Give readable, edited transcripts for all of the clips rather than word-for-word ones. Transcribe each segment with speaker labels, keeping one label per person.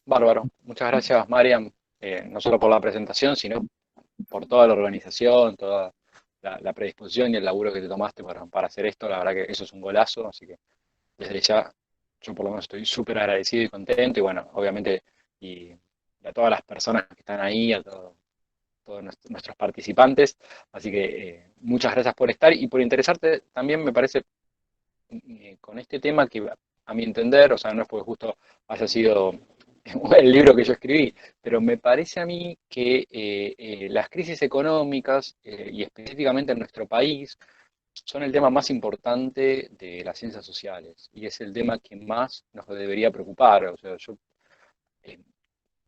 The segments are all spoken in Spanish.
Speaker 1: Bárbaro. Muchas gracias, Mariam, no solo por la presentación, sino por toda la organización, toda la predisposición y el laburo que te tomaste para hacer esto. La verdad que eso es un golazo, así que desde ya yo por lo menos estoy súper agradecido y contento. Y bueno, obviamente, y a todas las personas que están ahí, todos nuestros participantes. Así que muchas gracias por estar y por interesarte también, me parece, con este tema que a mi entender, o sea, no es porque justo haya sido el libro que yo escribí, pero me parece a mí que las crisis económicas, y específicamente en nuestro país, son el tema más importante de las ciencias sociales y es el tema que más nos debería preocupar. O sea, yo eh,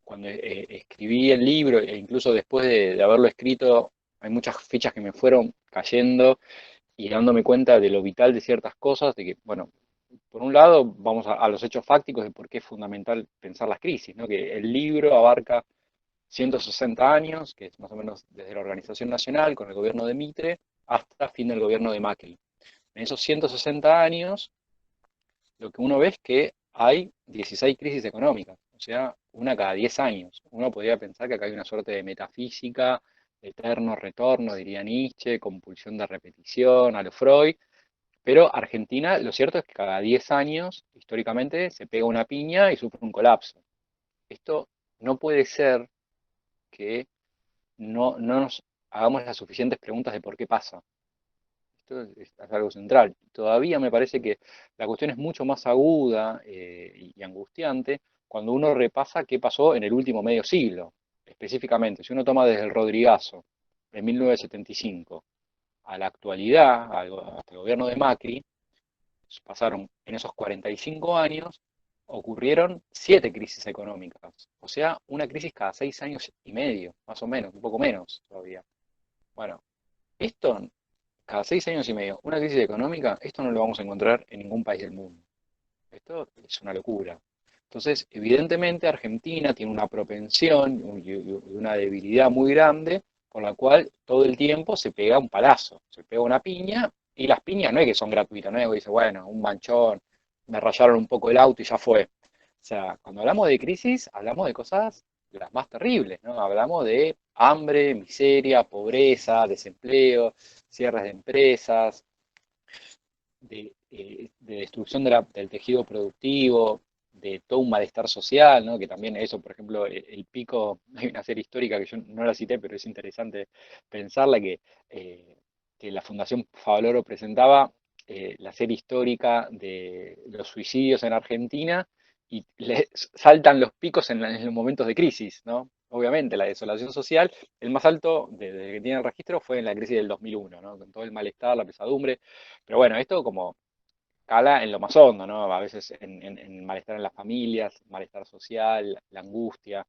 Speaker 1: cuando escribí el libro e incluso después de haberlo escrito, hay muchas fichas que me fueron cayendo y dándome cuenta de lo vital de ciertas cosas, de que, bueno, por un lado, vamos a los hechos fácticos de por qué es fundamental pensar las crisis, ¿no? Que el libro abarca 160 años, que es más o menos desde la Organización Nacional con el gobierno de Mitre hasta fin del gobierno de Macri. En esos 160 años, lo que uno ve es que hay 16 crisis económicas, o sea, una cada 10 años. Uno podría pensar que acá hay una suerte de metafísica, eterno retorno, diría Nietzsche, compulsión de repetición, a lo Freud, pero Argentina, lo cierto es que cada 10 años, históricamente, se pega una piña y sufre un colapso. Esto no puede ser que no nos hagamos las suficientes preguntas de por qué pasa. Esto es algo central. Todavía me parece que la cuestión es mucho más aguda y angustiante cuando uno repasa qué pasó en el último medio siglo. Específicamente, si uno toma desde el Rodrigazo, de 1975, a la actualidad, hasta el gobierno de Macri, pasaron en esos 45 años, ocurrieron 7 crisis económicas. O sea, una crisis cada 6 años y medio, más o menos, un poco menos todavía. Bueno, esto, cada 6 años y medio, una crisis económica, esto no lo vamos a encontrar en ningún país del mundo. Esto es una locura. Entonces, evidentemente, Argentina tiene una propensión y una debilidad muy grande con la cual todo el tiempo se pega un palazo, se pega una piña, y las piñas no es que son gratuitas, no es que dice, bueno, un manchón, me rayaron un poco el auto y ya fue. O sea, cuando hablamos de crisis, hablamos de cosas de las más terribles, ¿no? Hablamos de hambre, miseria, pobreza, desempleo, cierres de empresas, de destrucción del tejido productivo, de todo un malestar social, ¿no? Que también eso, por ejemplo, el pico, hay una serie histórica que yo no la cité, pero es interesante pensarla, que la Fundación Favaloro presentaba la serie histórica de los suicidios en Argentina y le saltan los picos en los momentos de crisis, ¿no? Obviamente, la desolación social, el más alto desde que tiene el registro fue en la crisis del 2001, ¿no? Con todo el malestar, la pesadumbre, pero bueno, esto como cala en lo más hondo, ¿no? A veces en malestar en las familias, malestar social, la angustia.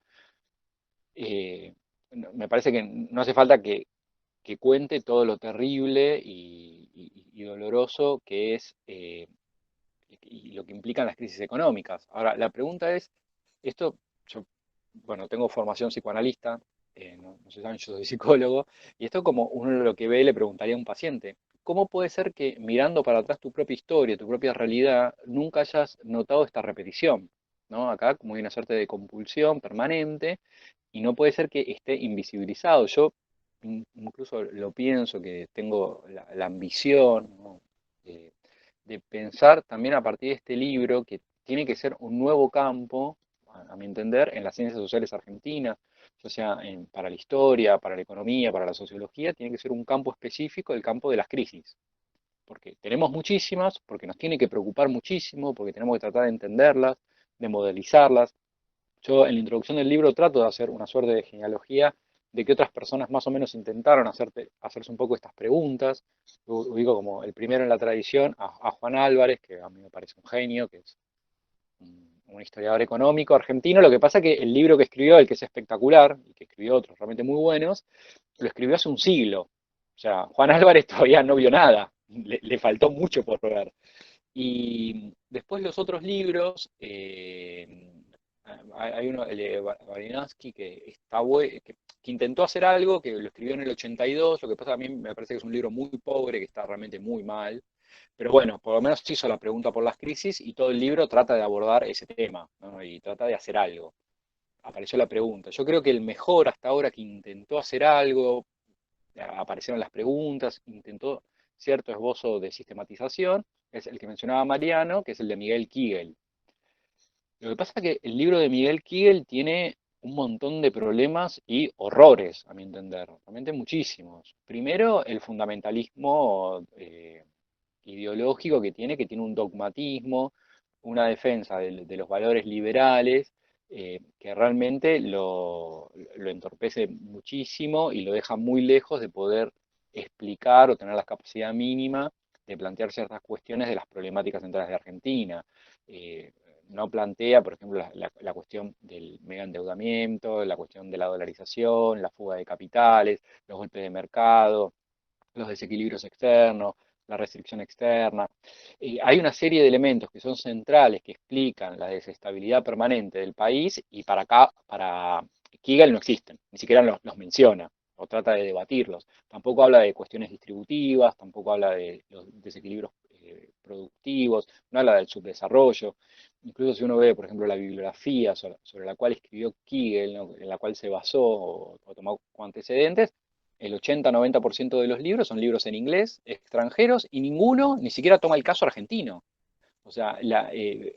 Speaker 1: Eh, Me parece que no hace falta que cuente todo lo terrible y doloroso que es, y lo que implican las crisis económicas. Ahora, la pregunta es, esto, yo, bueno, tengo formación psicoanalista, no sé si saben, yo soy psicólogo, y esto como uno lo que ve le preguntaría a un paciente, ¿cómo puede ser que mirando para atrás tu propia historia, tu propia realidad, nunca hayas notado esta repetición? ¿No? Acá como hay una suerte de compulsión permanente y no puede ser que esté invisibilizado. Yo incluso lo pienso que tengo la ambición, ¿no? de, de pensar también a partir de este libro que tiene que ser un nuevo campo, a mi entender, en las ciencias sociales argentinas, ya sea para la historia, para la economía, para la sociología, tiene que ser un campo específico, el campo de las crisis. Porque tenemos muchísimas, porque nos tiene que preocupar muchísimo, porque tenemos que tratar de entenderlas, de modelizarlas. Yo en la introducción del libro trato de hacer una suerte de genealogía de que otras personas más o menos intentaron hacerse un poco estas preguntas. Yo ubico como el primero en la tradición a Juan Álvarez, que a mí me parece un genio, que es un historiador económico argentino. Lo que pasa es que el libro que escribió, el que es espectacular, y que escribió otros realmente muy buenos, lo escribió hace un siglo. O sea, Juan Álvarez todavía no vio nada, le faltó mucho por ver. Y después los otros libros, hay uno, el de Barinansky, que está que intentó hacer algo, que lo escribió en el 82, lo que pasa a mí me parece que es un libro muy pobre, que está realmente muy mal. Pero bueno, por lo menos se hizo la pregunta por las crisis y todo el libro trata de abordar ese tema, ¿no? Y trata de hacer algo. Apareció la pregunta. Yo creo que el mejor hasta ahora que intentó hacer algo, aparecieron las preguntas, intentó cierto esbozo de sistematización, es el que mencionaba Mariano, que es el de Miguel Kigel. Lo que pasa es que el libro de Miguel Kigel tiene un montón de problemas y horrores, a mi entender, realmente muchísimos. Primero, el fundamentalismo ideológico que tiene un dogmatismo, una defensa de los valores liberales, que realmente lo entorpece muchísimo y lo deja muy lejos de poder explicar o tener la capacidad mínima de plantear ciertas cuestiones de las problemáticas centrales de Argentina. Eh, no plantea, por ejemplo, la cuestión del mega endeudamiento, la cuestión de la dolarización, la fuga de capitales, los golpes de mercado, los desequilibrios externos, la restricción externa. Hay una serie de elementos que son centrales, que explican la desestabilidad permanente del país y para acá, para Kegel no existen, ni siquiera los menciona o trata de debatirlos. Tampoco habla de cuestiones distributivas, tampoco habla de los desequilibrios productivos, no habla del subdesarrollo. Incluso si uno ve, por ejemplo, la bibliografía sobre la cual escribió Kegel, ¿no? En la cual se basó o tomó como antecedentes, el 80-90% de los libros son libros en inglés, extranjeros, y ninguno ni siquiera toma el caso argentino. O sea, el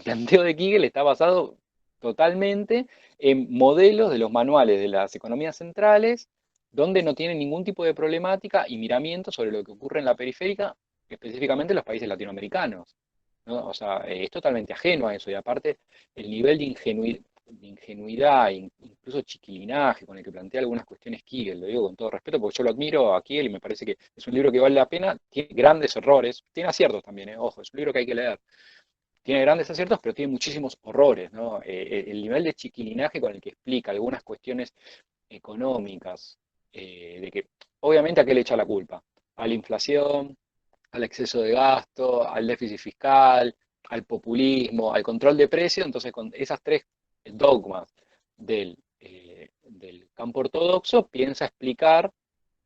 Speaker 1: planteo de Kegel está basado totalmente en modelos de los manuales de las economías centrales, donde no tienen ningún tipo de problemática y miramiento sobre lo que ocurre en la periférica, específicamente en los países latinoamericanos, ¿no? O sea, es totalmente ajeno a eso. Y aparte, el nivel de ingenuidad, incluso chiquilinaje con el que plantea algunas cuestiones Kegel, lo digo con todo respeto, porque yo lo admiro a Kegel y me parece que es un libro que vale la pena, tiene grandes errores, tiene aciertos también, ojo, es un libro que hay que leer. Tiene grandes aciertos, pero tiene muchísimos horrores, ¿no? El nivel de chiquilinaje con el que explica algunas cuestiones económicas, de que obviamente a qué le echa la culpa, a la inflación, al exceso de gasto, al déficit fiscal, al populismo, al control de precios. Entonces, con esas tres dogmas del campo ortodoxo, piensa explicar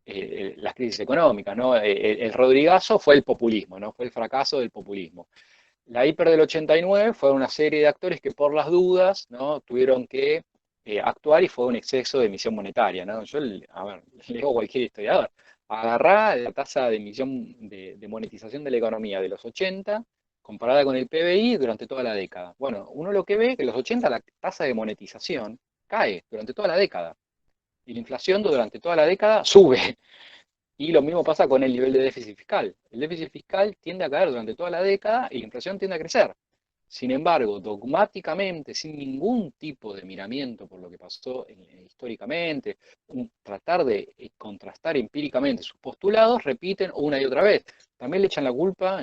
Speaker 1: las crisis económicas, ¿no? El Rodrigazo fue el populismo, ¿no? Fue el fracaso del populismo. La hiper del 89 fue una serie de actores que por las dudas, ¿no? Tuvieron que actuar y fue un exceso de emisión monetaria, ¿no? Yo, a ver, leo cualquier historiador. Agarrá la tasa de emisión de monetización de la economía de los 80 comparada con el PBI durante toda la década. Bueno, uno lo que ve es que en los 80 la tasa de monetización cae durante toda la década y la inflación durante toda la década sube. Y lo mismo pasa con el nivel de déficit fiscal. El déficit fiscal tiende a caer durante toda la década y la inflación tiende a crecer. Sin embargo, dogmáticamente, sin ningún tipo de miramiento por lo que pasó históricamente, tratar de contrastar empíricamente sus postulados, repiten una y otra vez. También le echan la culpa,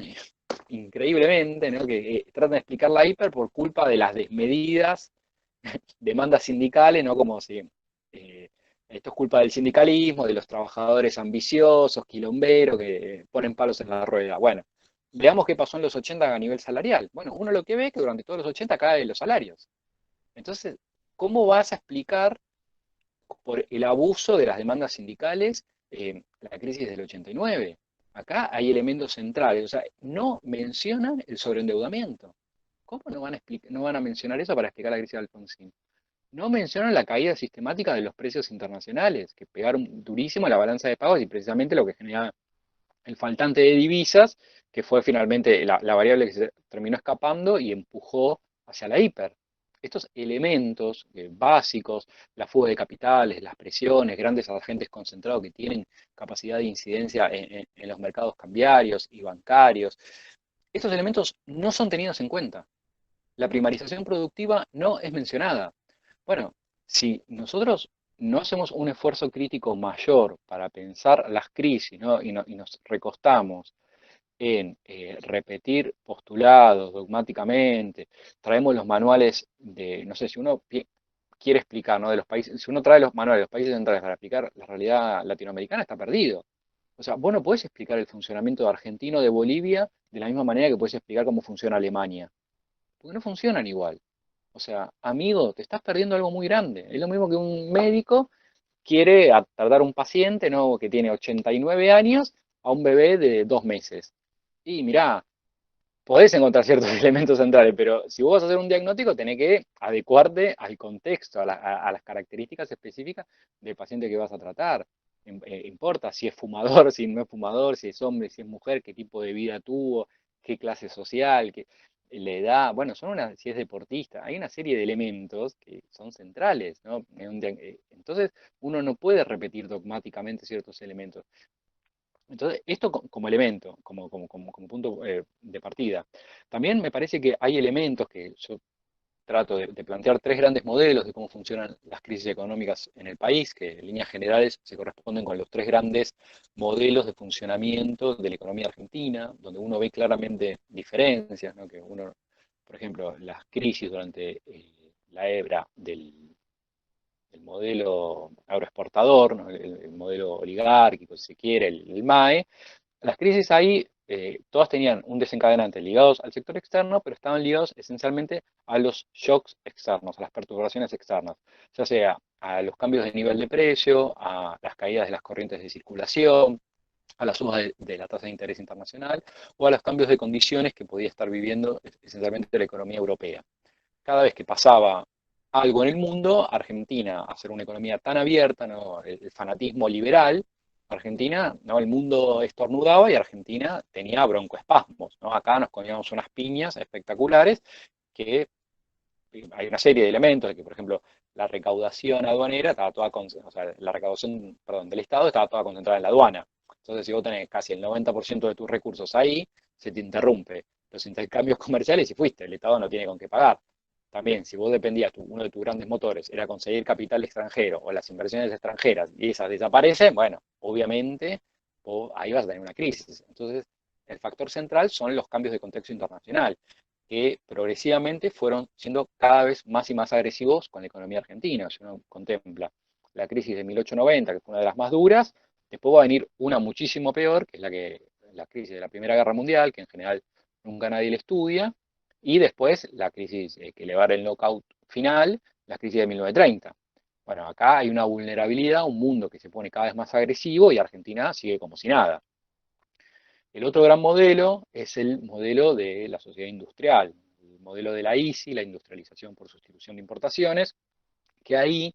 Speaker 1: increíblemente, ¿no? Que tratan de explicar la hiper por culpa de las desmedidas demandas sindicales, ¿no? Como si esto es culpa del sindicalismo, de los trabajadores ambiciosos, quilomberos, que ponen palos en la rueda. Bueno, veamos qué pasó en los 80 a nivel salarial. Bueno, uno lo que ve es que durante todos los 80 caen los salarios. Entonces, ¿cómo vas a explicar por el abuso de las demandas sindicales la crisis del 89? Acá hay elementos centrales, o sea, no mencionan el sobreendeudamiento. ¿Cómo no van a mencionar eso para explicar la crisis de Alfonsín? No mencionan la caída sistemática de los precios internacionales, que pegaron durísimo a la balanza de pagos y precisamente lo que genera el faltante de divisas, que fue finalmente la variable que se terminó escapando y empujó hacia la hiper. Estos elementos básicos, la fuga de capitales, las presiones, grandes agentes concentrados que tienen capacidad de incidencia en los mercados cambiarios y bancarios, estos elementos no son tenidos en cuenta. La primarización productiva no es mencionada. Bueno, si nosotros no hacemos un esfuerzo crítico mayor para pensar las crisis, ¿no? Y nos recostamos en repetir postulados dogmáticamente, traemos los manuales de, no sé, si uno quiere explicar, ¿no? De los países, si uno trae los manuales de los países centrales para explicar la realidad latinoamericana, está perdido. O sea, vos no podés explicar el funcionamiento de argentino de Bolivia de la misma manera que podés explicar cómo funciona Alemania, porque no funcionan igual. O sea, amigo, te estás perdiendo algo muy grande. Es lo mismo que un médico quiere tratar a un paciente, ¿no? Que tiene 89 años a un bebé de 2 meses. Y mirá, podés encontrar ciertos elementos centrales, pero si vos vas a hacer un diagnóstico, tenés que adecuarte al contexto, a las características específicas del paciente que vas a tratar. Importa si es fumador, si no es fumador, si es hombre, si es mujer, qué tipo de vida tuvo, qué clase social, qué, la edad, bueno, si es deportista, hay una serie de elementos que son centrales, ¿no? Entonces, uno no puede repetir dogmáticamente ciertos elementos. Entonces, esto como elemento, como punto de partida. También me parece que hay elementos que yo trato de plantear tres grandes modelos de cómo funcionan las crisis económicas en el país, que en líneas generales se corresponden con los tres grandes modelos de funcionamiento de la economía argentina, donde uno ve claramente diferencias, ¿no? Que uno, por ejemplo, las crisis durante la hebra del modelo agroexportador, ¿no? El modelo oligárquico, si se quiere, el MAE, las crisis ahí, todas tenían un desencadenante ligados al sector externo, pero estaban ligados esencialmente a los shocks externos, a las perturbaciones externas, ya sea a los cambios de nivel de precio, a las caídas de las corrientes de circulación, a la suba de la tasa de interés internacional o a los cambios de condiciones que podía estar viviendo esencialmente la economía europea. Cada vez que pasaba algo en el mundo, Argentina, a ser una economía tan abierta, ¿no? El fanatismo liberal, Argentina, ¿no? El mundo estornudaba y Argentina tenía broncoespasmos, ¿no? Acá nos comíamos unas piñas espectaculares que hay una serie de elementos de que, por ejemplo, la recaudación aduanera estaba toda, o sea, la recaudación, perdón, del Estado estaba toda concentrada en la aduana. Entonces, si vos tenés casi el 90% de tus recursos ahí, se te interrumpe los intercambios comerciales y fuiste, el Estado no tiene con qué pagar. También, si vos dependías, uno de tus grandes motores era conseguir capital extranjero o las inversiones extranjeras y esas desaparecen, bueno, obviamente vos ahí vas a tener una crisis. Entonces, el factor central son los cambios de contexto internacional que progresivamente fueron siendo cada vez más y más agresivos con la economía argentina. Si uno contempla la crisis de 1890, que fue una de las más duras, después va a venir una muchísimo peor, que es la crisis de la Primera Guerra Mundial, que en general nunca nadie le estudia, y después la crisis que le va a dar el knockout final, la crisis de 1930. Bueno, acá hay una vulnerabilidad, un mundo que se pone cada vez más agresivo y Argentina sigue como si nada. El otro gran modelo es el modelo de la sociedad industrial, el modelo de la ISI, la industrialización por sustitución de importaciones, que ahí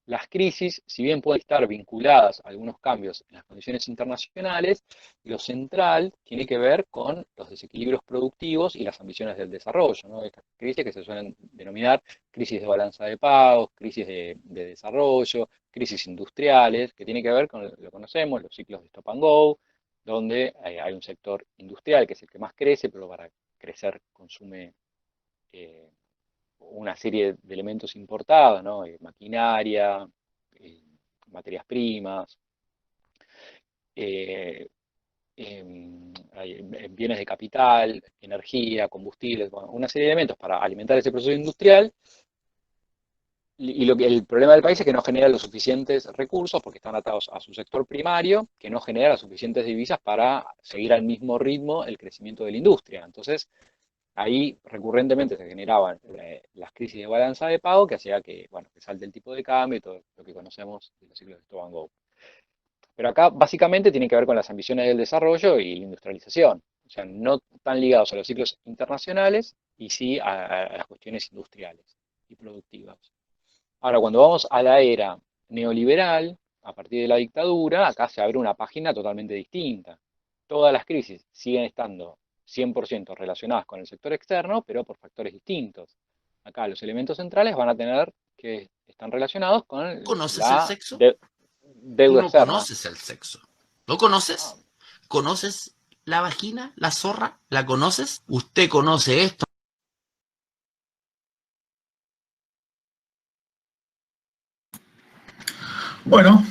Speaker 1: las crisis, si bien pueden estar vinculadas a algunos cambios en las condiciones internacionales, lo central tiene que ver con los desequilibrios productivos y las ambiciones del desarrollo, ¿no? Estas crisis que se suelen denominar crisis de balanza de pagos, crisis de desarrollo, crisis industriales, que tiene que ver con, lo conocemos, los ciclos de stop and go, donde hay un sector industrial que es el que más crece, pero para crecer consume eh, una serie de elementos importados, ¿no? Maquinaria, eh, materias primas, eh, bienes de capital, energía, combustibles, bueno, una serie de elementos para alimentar ese proceso industrial. Y el problema del país es que no genera los suficientes recursos porque están atados a su sector primario, que no genera las suficientes divisas para seguir al mismo ritmo el crecimiento de la industria. Entonces, ahí recurrentemente se generaban las crisis de balanza de pago que hacía que, bueno, que salte el tipo de cambio y todo lo que conocemos de los ciclos de stop and go. Pero acá básicamente tiene que ver con las ambiciones del desarrollo y la industrialización. O sea, no tan ligados a los ciclos internacionales y sí a las cuestiones industriales y productivas. Ahora, cuando vamos a la era neoliberal, a partir de la dictadura, acá se abre una página totalmente distinta. Todas las crisis siguen estando 100% relacionadas con el sector externo, pero por factores distintos. Acá los elementos centrales van a tener que están relacionados con
Speaker 2: ¿Conoces el
Speaker 1: la
Speaker 2: sexo? Tú
Speaker 1: deuda
Speaker 2: no
Speaker 1: externa.
Speaker 2: conoces el sexo. ¿Lo conoces? ¿Conoces la vagina, la zorra? ¿La conoces? ¿Usted conoce esto?
Speaker 3: Bueno,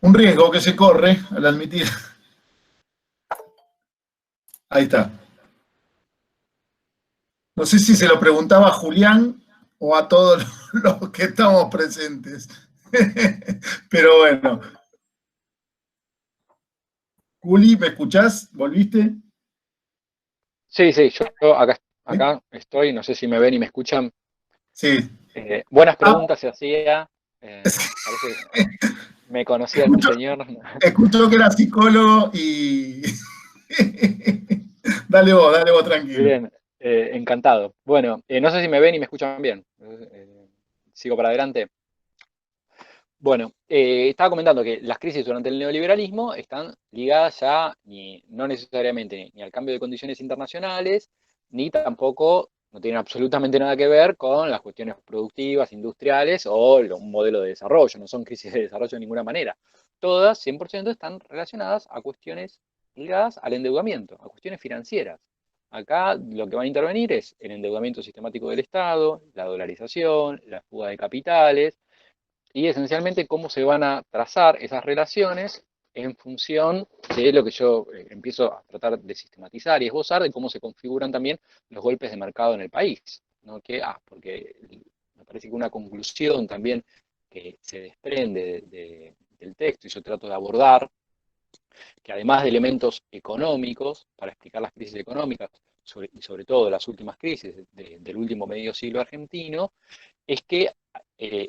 Speaker 3: un riesgo que se corre al admitir. Ahí está. No sé si se lo preguntaba a Julián o a todos los que estamos presentes. Pero bueno. Juli, ¿me escuchás? ¿Volviste?
Speaker 1: Sí, sí, yo acá,
Speaker 3: ¿Sí?
Speaker 1: acá estoy, no sé si me ven y me escuchan.
Speaker 3: Sí.
Speaker 1: Buenas
Speaker 3: Ah,
Speaker 1: preguntas se hacía. Parece que me conocía el
Speaker 3: Escucho,
Speaker 1: señor.
Speaker 3: escucho que era psicólogo y... dale vos, tranquilo.
Speaker 1: Bien, encantado. Bueno, no sé si me ven y me escuchan bien. Sigo para adelante. Bueno, estaba comentando que las crisis durante el neoliberalismo están ligadas ya no necesariamente ni al cambio de condiciones internacionales, ni tampoco, no tienen absolutamente nada que ver con las cuestiones productivas, industriales o un modelo de desarrollo. No son crisis de desarrollo de ninguna manera. Todas, 100%, están relacionadas a cuestiones ligadas al endeudamiento, a cuestiones financieras. Acá lo que va a intervenir es el endeudamiento sistemático del Estado, la dolarización, la fuga de capitales y esencialmente cómo se van a trazar esas relaciones en función de lo que yo empiezo a tratar de sistematizar y esbozar, de cómo se configuran también los golpes de mercado en el país, ¿no? Porque me parece que una conclusión también que se desprende del texto, y yo trato de abordar, que además de elementos económicos, para explicar las crisis económicas, y sobre todo las últimas crisis del último medio siglo argentino, es que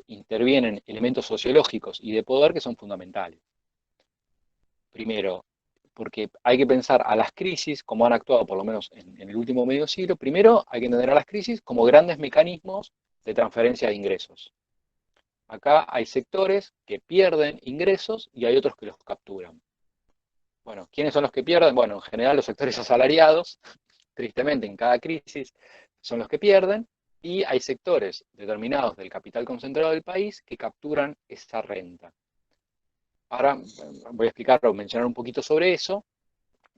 Speaker 1: intervienen elementos sociológicos y de poder que son fundamentales. Primero, porque hay que pensar a las crisis, como han actuado por lo menos en el último medio siglo, primero hay que entender a las crisis como grandes mecanismos de transferencia de ingresos. Acá hay sectores que pierden ingresos y hay otros que los capturan. Bueno, ¿quiénes son los que pierden? Bueno, en general los sectores asalariados, tristemente en cada crisis, son los que pierden, y hay sectores determinados del capital concentrado del país que capturan esa renta. Ahora voy a explicar o mencionar un poquito sobre eso,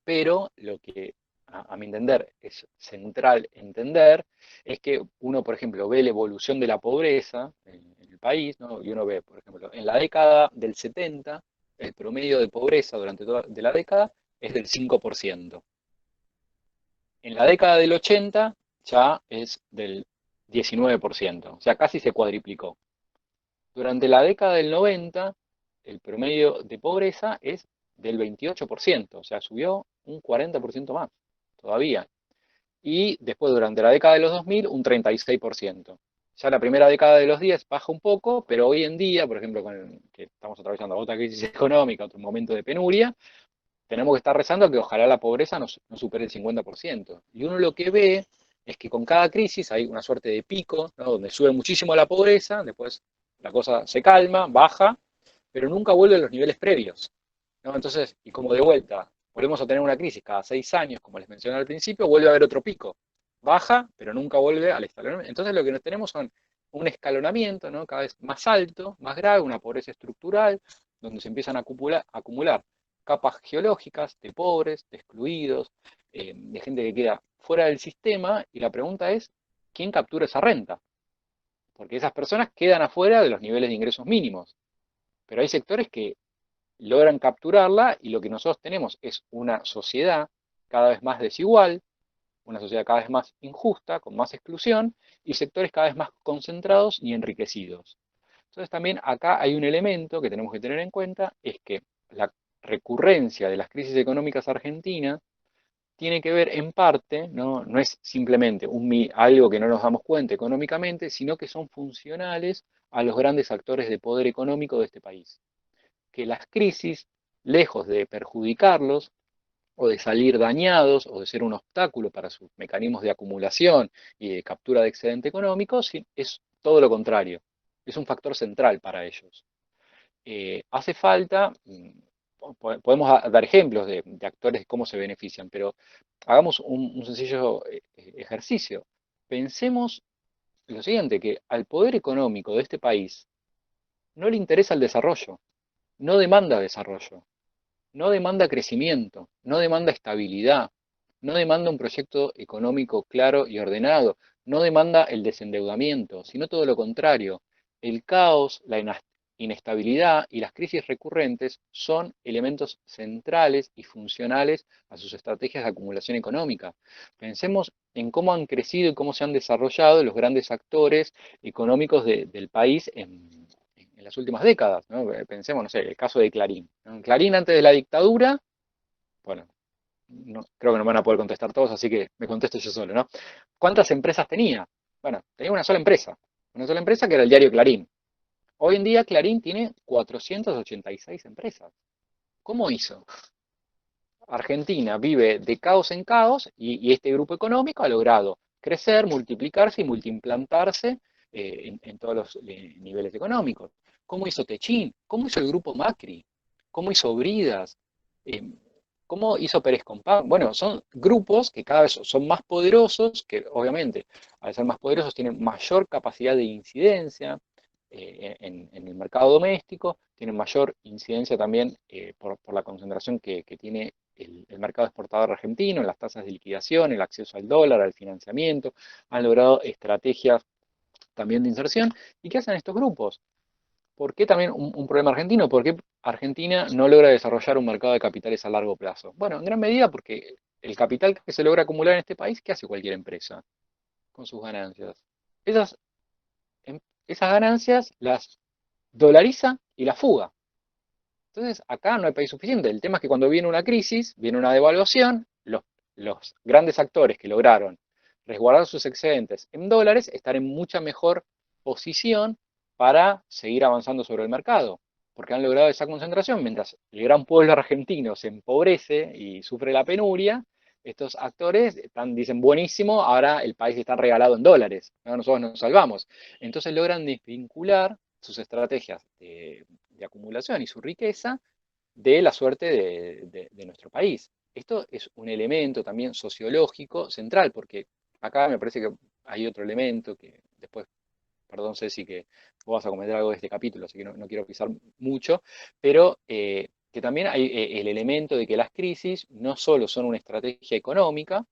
Speaker 1: pero lo que a mi entender es central entender es que uno, por ejemplo, ve la evolución de la pobreza en el país, ¿no? Y uno ve, por ejemplo, en la década del 70, el promedio de pobreza durante toda la década es del 5%. En la década del 80 ya es del 19%, o sea, casi se cuadriplicó. Durante la década del 90, el promedio de pobreza es del 28%, o sea, subió un 40% más todavía. Y después, durante la década de los 2000, un 36%. Ya la primera década de los 10 baja un poco, pero hoy en día, por ejemplo, que estamos atravesando otra crisis económica, otro momento de penuria, tenemos que estar rezando que ojalá la pobreza no supere el 50%. Y uno lo que ve es que con cada crisis hay una suerte de pico, ¿no? Donde sube muchísimo la pobreza, después la cosa se calma, baja, pero nunca vuelve a los niveles previos, ¿no? Entonces, y como de vuelta, volvemos a tener una crisis cada 6 años, como les mencioné al principio, vuelve a haber otro pico. Baja, pero nunca vuelve al escalonamiento. Entonces lo que nos tenemos son un escalonamiento, ¿no? Cada vez más alto, más grave, una pobreza estructural, donde se empiezan a acumular capas geológicas de pobres, de excluidos, de gente que queda fuera del sistema, y la pregunta es, ¿quién captura esa renta? Porque esas personas quedan afuera de los niveles de ingresos mínimos, pero hay sectores que logran capturarla, y lo que nosotros tenemos es una sociedad cada vez más desigual, una sociedad cada vez más injusta, con más exclusión, y sectores cada vez más concentrados y enriquecidos. Entonces también acá hay un elemento que tenemos que tener en cuenta, es que la recurrencia de las crisis económicas argentinas tiene que ver en parte, no es simplemente algo que no nos damos cuenta económicamente, sino que son funcionales a los grandes actores de poder económico de este país. Que las crisis, lejos de perjudicarlos, o de salir dañados, o de ser un obstáculo para sus mecanismos de acumulación y de captura de excedente económico, es todo lo contrario. Es un factor central para ellos. Hace falta, podemos dar ejemplos de actores de cómo se benefician, pero hagamos un sencillo ejercicio. Pensemos lo siguiente, que al poder económico de este país no le interesa el desarrollo, no demanda desarrollo, no demanda crecimiento, no demanda estabilidad, no demanda un proyecto económico claro y ordenado, no demanda el desendeudamiento, sino todo lo contrario. El caos, la inestabilidad y las crisis recurrentes son elementos centrales y funcionales a sus estrategias de acumulación económica. Pensemos en cómo han crecido y cómo se han desarrollado los grandes actores económicos del país en las últimas décadas, ¿no? Pensemos, no sé, el caso de Clarín, ¿no? Clarín antes de la dictadura, bueno, creo que no me van a poder contestar todos, así que me contesto yo solo, ¿no? ¿Cuántas empresas tenía? Bueno, tenía una sola empresa que era el diario Clarín. Hoy en día Clarín tiene 486 empresas. ¿Cómo hizo? Argentina vive de caos en caos y este grupo económico ha logrado crecer, multiplicarse y multiimplantarse en todos los niveles económicos. ¿Cómo hizo Techín? ¿Cómo hizo el grupo Macri? ¿Cómo hizo Bridas? Eh, ¿Cómo hizo Pérez Compán? Bueno, son grupos que cada vez son más poderosos, que obviamente al ser más poderosos tienen mayor capacidad de incidencia en el mercado doméstico, tienen mayor incidencia también por la concentración que tiene el mercado exportador argentino, en las tasas de liquidación, el acceso al dólar, al financiamiento, han logrado estrategias también de inserción. ¿Y qué hacen estos grupos? ¿Por qué también un problema argentino? ¿Por qué Argentina no logra desarrollar un mercado de capitales a largo plazo? Bueno, en gran medida porque el capital que se logra acumular en este país, ¿qué hace cualquier empresa con sus ganancias? Esas, esas ganancias las dolariza y las fuga. Entonces, acá no hay país suficiente. El tema es que cuando viene una crisis, viene una devaluación, los grandes actores que lograron resguardar sus excedentes en dólares están en mucha mejor posición para seguir avanzando sobre el mercado, porque han logrado esa concentración, mientras el gran pueblo argentino se empobrece y sufre la penuria, estos actores dicen, buenísimo, ahora el país está regalado en dólares, ¿no? Nosotros nos salvamos. Entonces logran desvincular sus estrategias de acumulación y su riqueza de la suerte de nuestro país. Esto es un elemento también sociológico central, porque acá me parece que hay otro elemento que después, perdón Ceci, que vos vas a comentar algo de este capítulo, así que no quiero pisar mucho, pero que también hay el elemento de que las crisis no solo son una estrategia económica,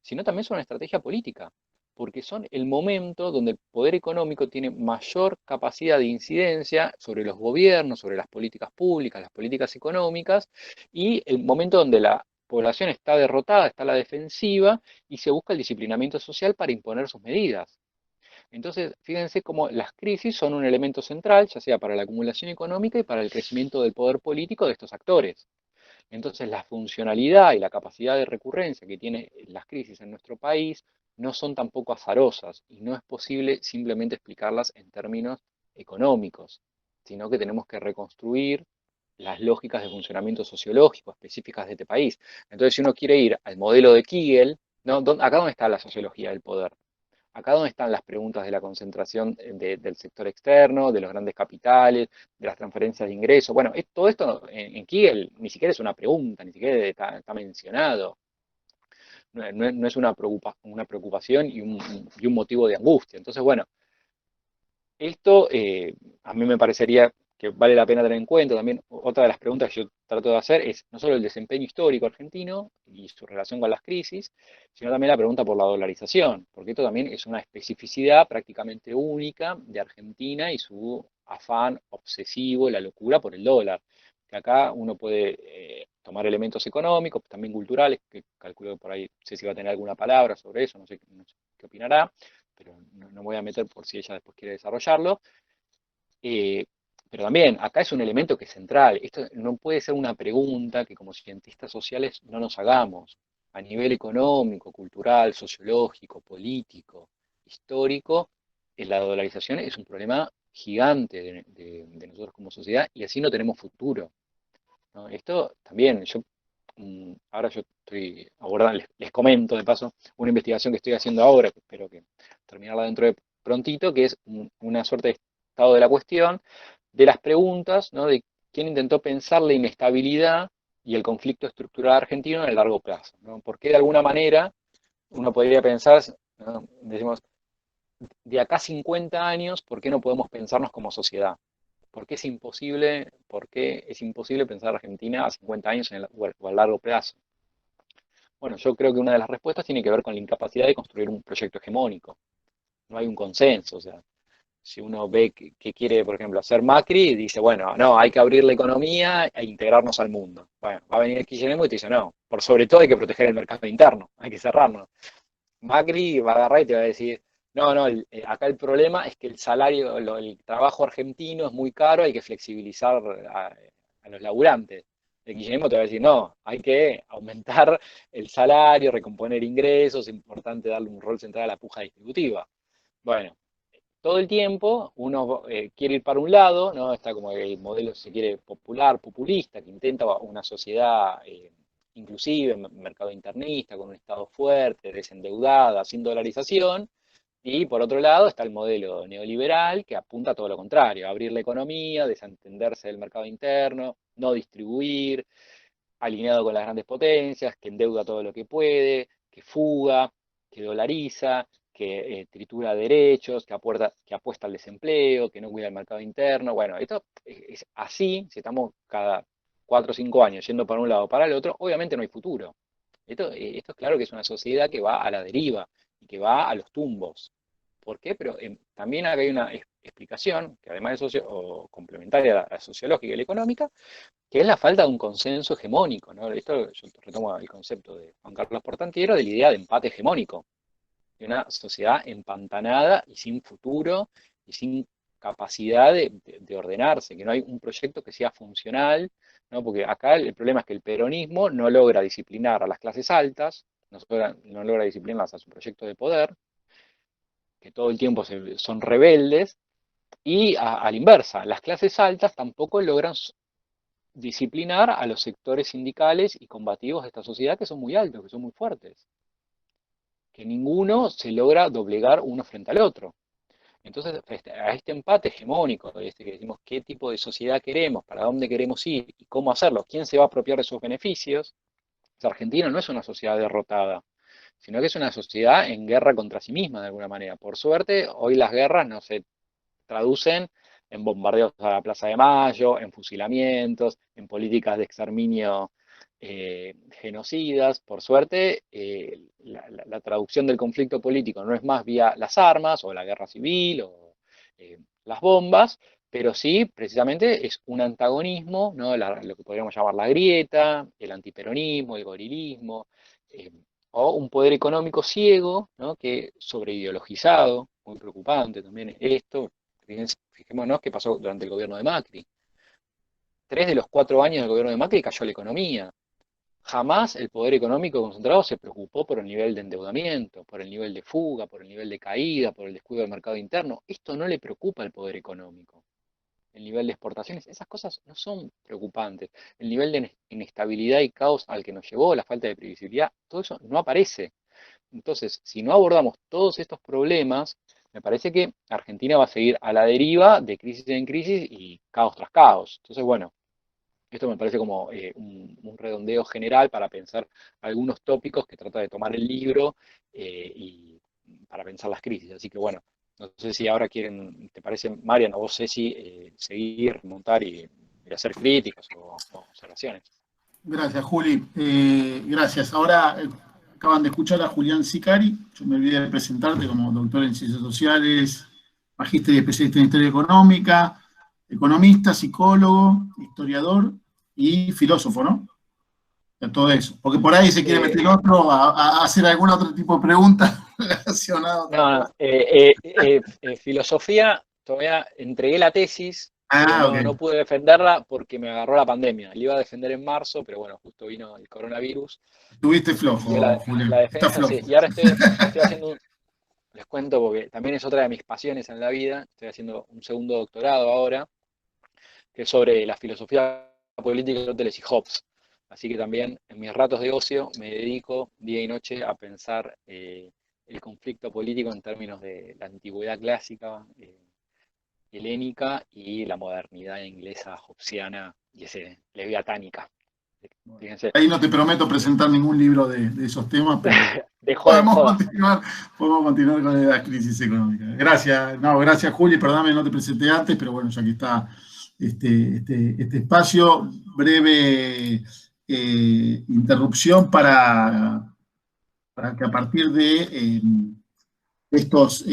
Speaker 1: sino también son una estrategia política, porque son el momento donde el poder económico tiene mayor capacidad de incidencia sobre los gobiernos, sobre las políticas públicas, las políticas económicas, y el momento donde la población está derrotada, está a la defensiva, y se busca el disciplinamiento social para imponer sus medidas. Entonces, fíjense cómo las crisis son un elemento central, ya sea para la acumulación económica y para el crecimiento del poder político de estos actores. Entonces, la funcionalidad y la capacidad de recurrencia que tienen las crisis en nuestro país no son tampoco azarosas y no es posible simplemente explicarlas en términos económicos, sino que tenemos que reconstruir las lógicas de funcionamiento sociológico específicas de este país. Entonces, si uno quiere ir al modelo de Kegel, ¿no? ¿Acá dónde está la sociología del poder? Acá donde están las preguntas de la concentración del sector externo, de los grandes capitales, de las transferencias de ingresos. Bueno, todo esto en Kiel ni siquiera es una pregunta, ni siquiera está mencionado. No es una preocupación y un motivo de angustia. Entonces, bueno, esto a mí me parecería que vale la pena tener en cuenta. También otra de las preguntas que yo trato de hacer es no solo el desempeño histórico argentino y su relación con las crisis, sino también la pregunta por la dolarización, porque esto también es una especificidad prácticamente única de Argentina y su afán obsesivo, la locura por el dólar. Que acá uno puede tomar elementos económicos, también culturales, que calculo que por ahí Ceci va a tener alguna palabra sobre eso, no sé qué opinará, pero no voy a meter por si ella después quiere desarrollarlo. Eh, pero también, acá es un elemento que es central. Esto no puede ser una pregunta que como cientistas sociales no nos hagamos. A nivel económico, cultural, sociológico, político, histórico, la dolarización es un problema gigante de nosotros como sociedad y así no tenemos futuro, ¿no? Esto también, ahora yo estoy abordando, les comento de paso, una investigación que estoy haciendo ahora, que espero que terminarla dentro de prontito, que es una suerte de estado de la cuestión, de las preguntas, ¿no? De quién intentó pensar la inestabilidad y el conflicto estructural argentino en el largo plazo, ¿no? Porque de alguna manera uno podría pensar, ¿no? Decimos, de acá a 50 años, ¿por qué no podemos pensarnos como sociedad? ¿Por qué es imposible pensar Argentina a 50 años o a largo plazo? Bueno, yo creo que una de las respuestas tiene que ver con la incapacidad de construir un proyecto hegemónico. No hay un consenso, o sea, si uno ve que quiere, por ejemplo, hacer Macri, dice, bueno, no, hay que abrir la economía e integrarnos al mundo. Bueno, va a venir el kirchnerismo y te dice, no, por sobre todo hay que proteger el mercado interno, hay que cerrarnos. Macri va a agarrar y te va a decir, no, acá el problema es que el salario, el trabajo argentino es muy caro, hay que flexibilizar a los laburantes. El kirchnerismo te va a decir, no, hay que aumentar el salario, recomponer ingresos, es importante darle un rol central a la puja distributiva. Bueno, todo el tiempo uno quiere ir para un lado, ¿no? Está como el modelo, si se quiere, popular, populista, que intenta una sociedad inclusive, mercado internista, con un Estado fuerte, desendeudada, sin dolarización. Y por otro lado está el modelo neoliberal que apunta a todo lo contrario, a abrir la economía, desentenderse del mercado interno, no distribuir, alineado con las grandes potencias, que endeuda todo lo que puede, que fuga, que dolariza, que tritura derechos, que apuesta al desempleo, que no cuida el mercado interno. Bueno, esto es así, si estamos cada 4 o 5 años yendo para un lado o para el otro, obviamente no hay futuro. Esto es claro que es una sociedad que va a la deriva y que va a los tumbos. ¿Por qué? Pero también acá hay una explicación, que además es complementaria a la sociológica y la económica, que es la falta de un consenso hegemónico, ¿no? Esto yo retomo el concepto de Juan Carlos Portantiero de la idea de empate hegemónico, de una sociedad empantanada y sin futuro y sin capacidad de ordenarse, que no hay un proyecto que sea funcional, ¿no? Porque acá el problema es que el peronismo no logra disciplinar a las clases altas, no logra disciplinarlas a su proyecto de poder, que todo el tiempo son rebeldes, y a la inversa, las clases altas tampoco logran disciplinar a los sectores sindicales y combativos de esta sociedad que son muy altos, que son muy fuertes, que ninguno se logra doblegar uno frente al otro. Entonces, a este empate hegemónico, que decimos qué tipo de sociedad queremos, para dónde queremos ir y cómo hacerlo, quién se va a apropiar de sus beneficios, Argentina no es una sociedad derrotada, sino que es una sociedad en guerra contra sí misma de alguna manera. Por suerte, hoy las guerras no se traducen en bombardeos a la Plaza de Mayo, en fusilamientos, en políticas de exterminio genocidas. Por suerte, la traducción del conflicto político no es más vía las armas o la guerra civil o las bombas, pero sí, precisamente, es un antagonismo, ¿no? Lo que podríamos llamar la grieta, el antiperonismo, el gorilismo, o un poder económico ciego, ¿no? Que sobreideologizado, muy preocupante también esto. Fijémonos qué pasó durante el gobierno de Macri. 3 de los 4 años del gobierno de Macri cayó la economía. Jamás el poder económico concentrado se preocupó por el nivel de endeudamiento, por el nivel de fuga, por el nivel de caída, por el descuido del mercado interno. Esto no le preocupa al poder económico. El nivel de exportaciones, esas cosas no son preocupantes. El nivel de inestabilidad y caos al que nos llevó, la falta de previsibilidad, todo eso no aparece. Entonces, si no abordamos todos estos problemas, me parece que Argentina va a seguir a la deriva de crisis en crisis y caos tras caos. Entonces, bueno, esto me parece como un redondeo general para pensar algunos tópicos que trata de tomar el libro y para pensar las crisis. Así que bueno, no sé si ahora quieren, ¿te parece, Marian, o vos, Ceci, seguir, montar y hacer críticas o observaciones?
Speaker 3: Gracias, Juli. Gracias. Ahora acaban de escuchar a Julián Sicari. Yo me olvidé de presentarte como doctor en Ciencias Sociales, magíster y especialista en Historia Económica, economista, psicólogo, historiador y filósofo, ¿no? De todo eso. Porque por ahí se quiere meter otro a hacer algún otro tipo de pregunta relacionada.
Speaker 1: No, filosofía, todavía entregué la tesis, pero
Speaker 3: okay.
Speaker 1: no pude defenderla porque me agarró la pandemia. La iba a defender en marzo, pero bueno, justo vino el coronavirus.
Speaker 3: Estuviste flojo, Julián.
Speaker 1: La defensa,
Speaker 3: Está flojo.
Speaker 1: sí. Y ahora estoy haciendo les cuento porque también es otra de mis pasiones en la vida. Estoy haciendo un segundo doctorado ahora, que es sobre la filosofía política de Aristóteles y Hobbes. Así que también en mis ratos de ocio me dedico día y noche a pensar el conflicto político en términos de la antigüedad clásica, helénica, y la modernidad inglesa hobbesiana y leviatánica. Fíjense.
Speaker 3: Ahí no te prometo presentar ningún libro de esos temas, pero podemos continuar con la crisis económica. Gracias, gracias, Juli, perdóname, no te presenté antes, pero bueno, ya que está este espacio, breve interrupción para que a partir de estos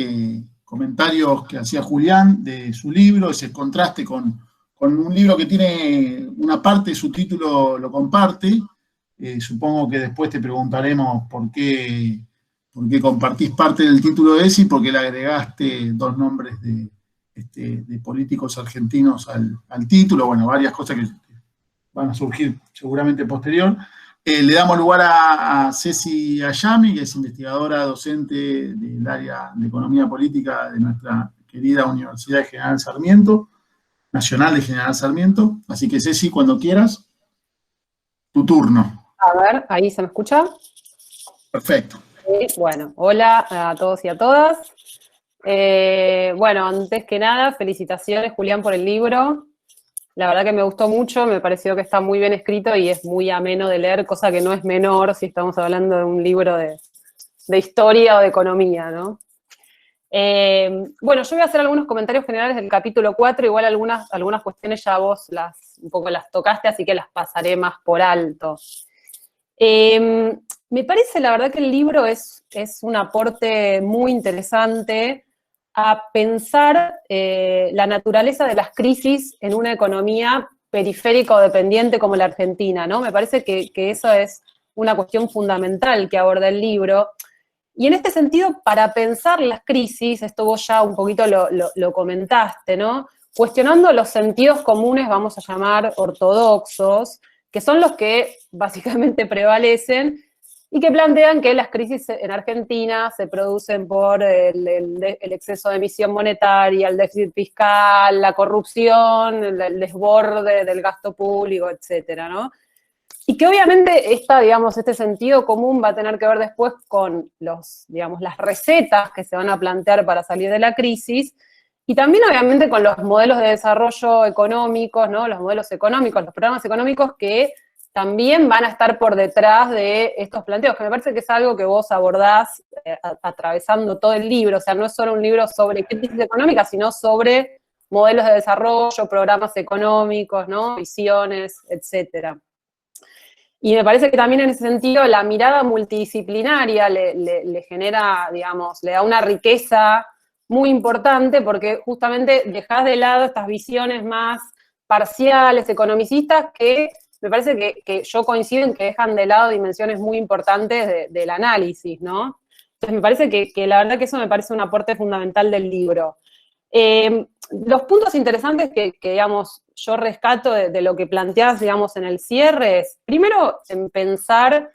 Speaker 3: comentarios que hacía Julián de su libro, ese contraste con un libro que tiene una parte, su título lo comparte. Supongo que después te preguntaremos por qué compartís parte del título de ese y por qué le agregaste 2 nombres de políticos argentinos al título. Bueno, varias cosas que van a surgir seguramente posterior. Le damos lugar a Ceci Ayami, que es investigadora docente del área de Economía Política de nuestra querida Universidad de General Sarmiento, Nacional de General Sarmiento. Así que Ceci, cuando quieras, tu turno.
Speaker 4: A ver, ¿ahí se me escucha?
Speaker 3: Perfecto.
Speaker 4: Bueno, hola a todos y a todas. Bueno, antes que nada, felicitaciones, Julián, por el libro. La verdad que me gustó mucho, me pareció que está muy bien escrito y es muy ameno de leer, cosa que no es menor si estamos hablando de un libro de historia o de economía, ¿no? Bueno, yo voy a hacer algunos comentarios generales del capítulo 4, igual algunas cuestiones ya vos un poco las tocaste, así que las pasaré más por alto. Me parece, la verdad, que el libro es un aporte muy interesante a pensar la naturaleza de las crisis en una economía periférica o dependiente como la Argentina, ¿no? Me parece que eso es una cuestión fundamental que aborda el libro. Y en este sentido, para pensar las crisis, esto vos ya un poquito lo comentaste, ¿no? Cuestionando los sentidos comunes, vamos a llamar ortodoxos, que son los que básicamente prevalecen y que plantean que las crisis en Argentina se producen por el exceso de emisión monetaria, el déficit fiscal, la corrupción, el desborde del gasto público, etcétera, ¿no? Y que obviamente este sentido común va a tener que ver después con las recetas que se van a plantear para salir de la crisis, y también obviamente con los modelos de desarrollo económicos, ¿no? Los modelos económicos, los programas económicos que también van a estar por detrás de estos planteos, que me parece que es algo que vos abordás atravesando todo el libro. O sea, no es solo un libro sobre crisis económica, sino sobre modelos de desarrollo, programas económicos, ¿no? Visiones, etcétera. Y me parece que también en ese sentido la mirada multidisciplinaria le genera, le da una riqueza muy importante, porque justamente dejás de lado estas visiones más parciales, economicistas, que me parece que yo coincido en que dejan de lado dimensiones muy importantes del análisis, ¿no? Entonces me parece que la verdad que eso me parece un aporte fundamental del libro. Los puntos interesantes que yo rescato de lo que planteás, en el cierre es, primero, en pensar,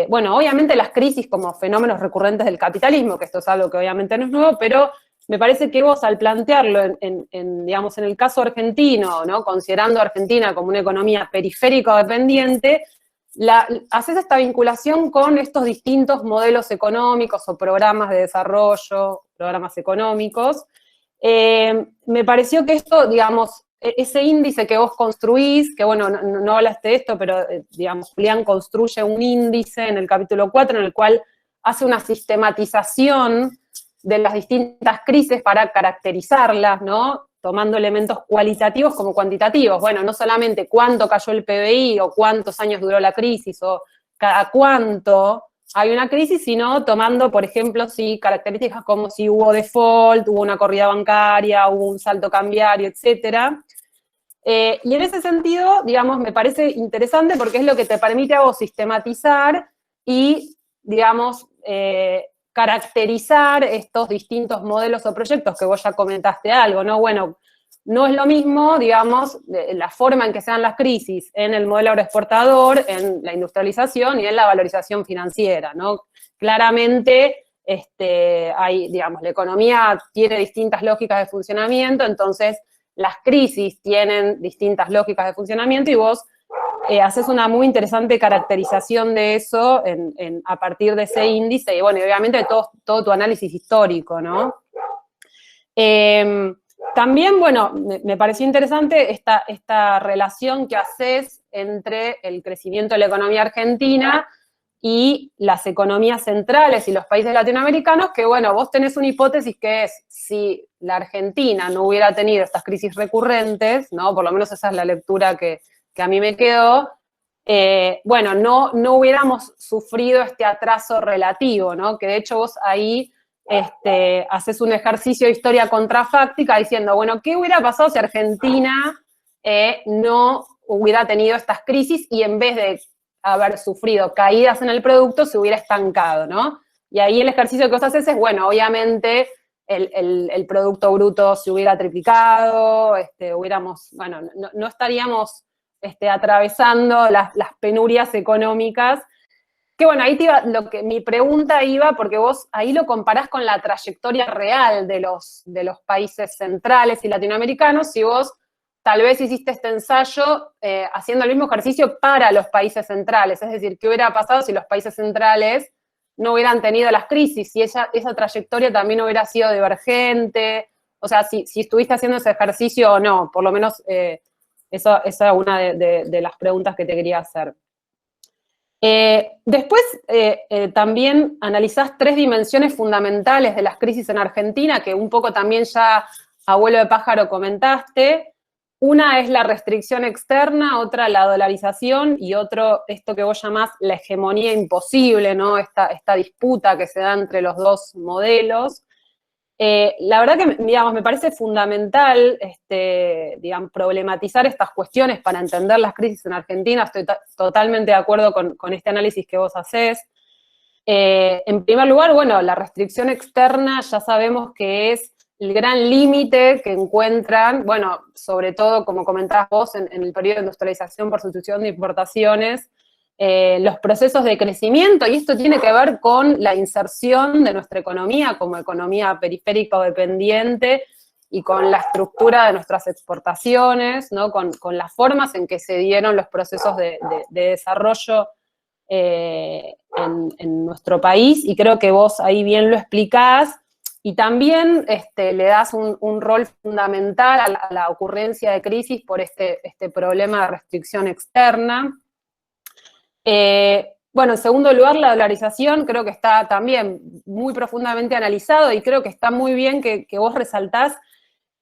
Speaker 4: bueno, obviamente las crisis como fenómenos recurrentes del capitalismo, que esto es algo que obviamente no es nuevo, pero me parece que vos al plantearlo en el caso argentino, ¿no? Considerando a Argentina como una economía periférica o dependiente, haces esta vinculación con estos distintos modelos económicos o programas de desarrollo, programas económicos. Me pareció que esto, ese índice que vos construís, que bueno, no hablaste de esto, pero Julián construye un índice en el capítulo 4 en el cual hace una sistematización de las distintas crisis para caracterizarlas, ¿no? Tomando elementos cualitativos como cuantitativos. Bueno, no solamente cuánto cayó el PBI o cuántos años duró la crisis o cada cuánto hay una crisis, sino tomando, por ejemplo, características como si hubo default, hubo una corrida bancaria, hubo un salto cambiario, etcétera. Y en ese sentido, me parece interesante porque es lo que te permite a vos sistematizar y, caracterizar estos distintos modelos o proyectos que vos ya comentaste algo, ¿no? Bueno, no es lo mismo, la forma en que se dan las crisis en el modelo agroexportador, en la industrialización y en la valorización financiera, ¿no? Claramente, la economía tiene distintas lógicas de funcionamiento, entonces las crisis tienen distintas lógicas de funcionamiento y vos haces una muy interesante caracterización de eso a partir de ese índice y, bueno, y obviamente de todo tu análisis histórico, ¿no? También, bueno, me pareció interesante esta relación que haces entre el crecimiento de la economía argentina y las economías centrales y los países latinoamericanos, que, bueno, vos tenés una hipótesis que es, si la Argentina no hubiera tenido estas crisis recurrentes, ¿no? Por lo menos esa es la lectura que a mí me quedó, bueno, no hubiéramos sufrido este atraso relativo, ¿no? Que de hecho vos ahí haces un ejercicio de historia contrafáctica diciendo, bueno, ¿qué hubiera pasado si Argentina no hubiera tenido estas crisis y en vez de haber sufrido caídas en el producto se hubiera estancado, ¿no? Y ahí el ejercicio que vos haces es, bueno, obviamente el Producto Bruto se hubiera triplicado, bueno, no estaríamos atravesando las penurias económicas, Que bueno, ahí mi pregunta iba, porque vos ahí lo comparás con la trayectoria real de los países centrales y latinoamericanos, y vos tal vez hiciste este ensayo haciendo el mismo ejercicio para los países centrales, es decir, ¿qué hubiera pasado si los países centrales no hubieran tenido las crisis? Si esa trayectoria también hubiera sido divergente, o sea, si estuviste haciendo ese ejercicio o no, por lo menos esa es una de las preguntas que te quería hacer. Después, también analizás 3 dimensiones fundamentales de las crisis en Argentina, que un poco también ya a vuelo de pájaro comentaste. Una es la restricción externa, otra la dolarización, y otro, esto que vos llamás la hegemonía imposible, ¿no? Esta disputa que se da entre los dos modelos. La verdad que, digamos, me parece fundamental, digamos, problematizar estas cuestiones para entender las crisis en Argentina. Estoy totalmente de acuerdo con este análisis que vos hacés. En primer lugar, bueno, la restricción externa ya sabemos que es el gran límite que encuentran, bueno, sobre todo, como comentabas vos, en el periodo de industrialización por sustitución de importaciones, los procesos de crecimiento, y esto tiene que ver con la inserción de nuestra economía como economía periférica o dependiente y con la estructura de nuestras exportaciones, ¿no? Con las formas en que se dieron los procesos de desarrollo en nuestro país, y creo que vos ahí bien lo explicás, y también le das un rol fundamental a la ocurrencia de crisis por este problema de restricción externa. Bueno, en segundo lugar, la dolarización creo que está también muy profundamente analizado, y creo que está muy bien que vos resaltás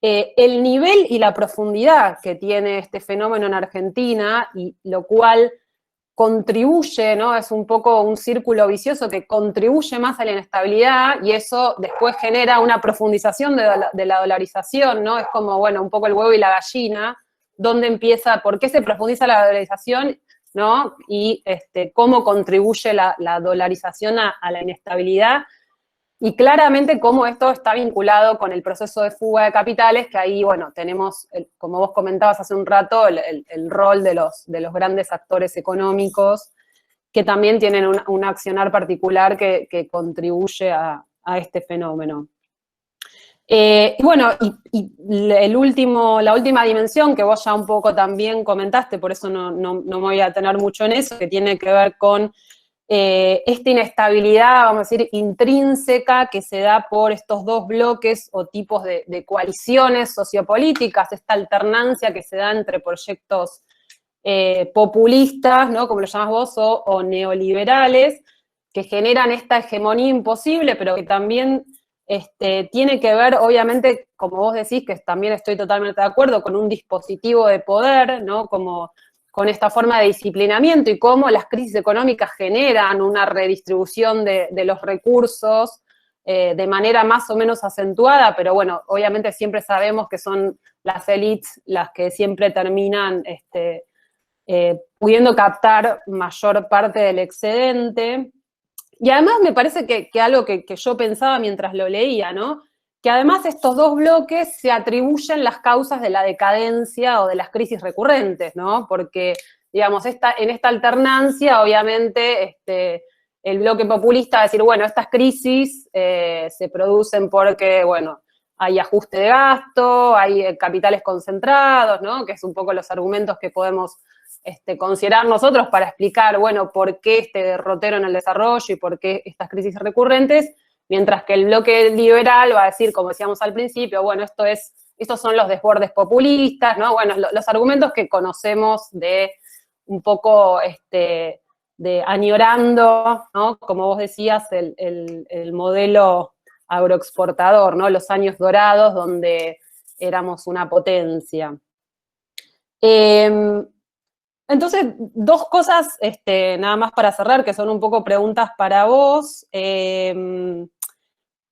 Speaker 4: el nivel y la profundidad que tiene este fenómeno en Argentina, y lo cual contribuye, ¿no? Es un poco un círculo vicioso que contribuye más a la inestabilidad, y eso después genera una profundización de la dolarización, ¿no? Es como, bueno, un poco el huevo y la gallina, ¿dónde empieza? ¿Por qué se profundiza la dolarización? ¿No? Y cómo contribuye la dolarización a la inestabilidad, y claramente cómo esto está vinculado con el proceso de fuga de capitales, que ahí, bueno, tenemos, como vos comentabas hace un rato, el rol de los grandes actores económicos, que también tienen un accionar particular que contribuye a este fenómeno. Y bueno, la última dimensión que vos ya un poco también comentaste, por eso no me voy a detener mucho en eso, que tiene que ver con esta inestabilidad, vamos a decir, intrínseca, que se da por estos dos bloques o tipos de coaliciones sociopolíticas, esta alternancia que se da entre proyectos populistas, ¿no? Como lo llamás vos, o neoliberales, que generan esta hegemonía imposible, pero que también tiene que ver, obviamente, como vos decís, que también estoy totalmente de acuerdo, con un dispositivo de poder, ¿no? Como con esta forma de disciplinamiento, y cómo las crisis económicas generan una redistribución de los recursos de manera más o menos acentuada, pero bueno, obviamente siempre sabemos que son las élites las que siempre terminan pudiendo captar mayor parte del excedente. Y además me parece que algo que yo pensaba mientras lo leía, ¿no? Que además estos dos bloques se atribuyen las causas de la decadencia o de las crisis recurrentes, ¿no? Porque, digamos, en esta alternancia, obviamente, el bloque populista va a decir, bueno, estas crisis se producen porque, bueno, hay ajuste de gasto, hay capitales concentrados, ¿no? Que es un poco los argumentos que podemos considerar nosotros para explicar, bueno, por qué este derrotero en el desarrollo y por qué estas crisis recurrentes, mientras que el bloque liberal va a decir, como decíamos al principio, bueno, estos son los desbordes populistas, ¿no? Bueno, los argumentos que conocemos de un poco, de añorando, ¿no? Como vos decías, el modelo agroexportador, ¿no? Los años dorados donde éramos una potencia. Entonces, dos cosas, nada más para cerrar, que son un poco preguntas para vos.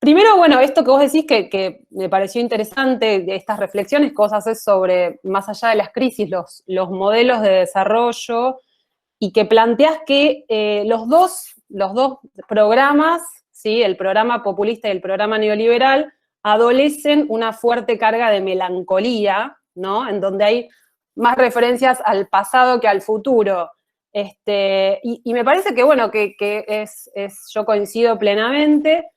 Speaker 4: Primero, bueno, esto que vos decís que me pareció interesante, de estas reflexiones que vos haces sobre, más allá de las crisis, los modelos de desarrollo, y que planteás que los dos programas, ¿sí? El programa populista y el programa neoliberal, adolecen una fuerte carga de melancolía, ¿no? En donde hay más referencias al pasado que al futuro. Y me parece que, bueno, yo coincido plenamente.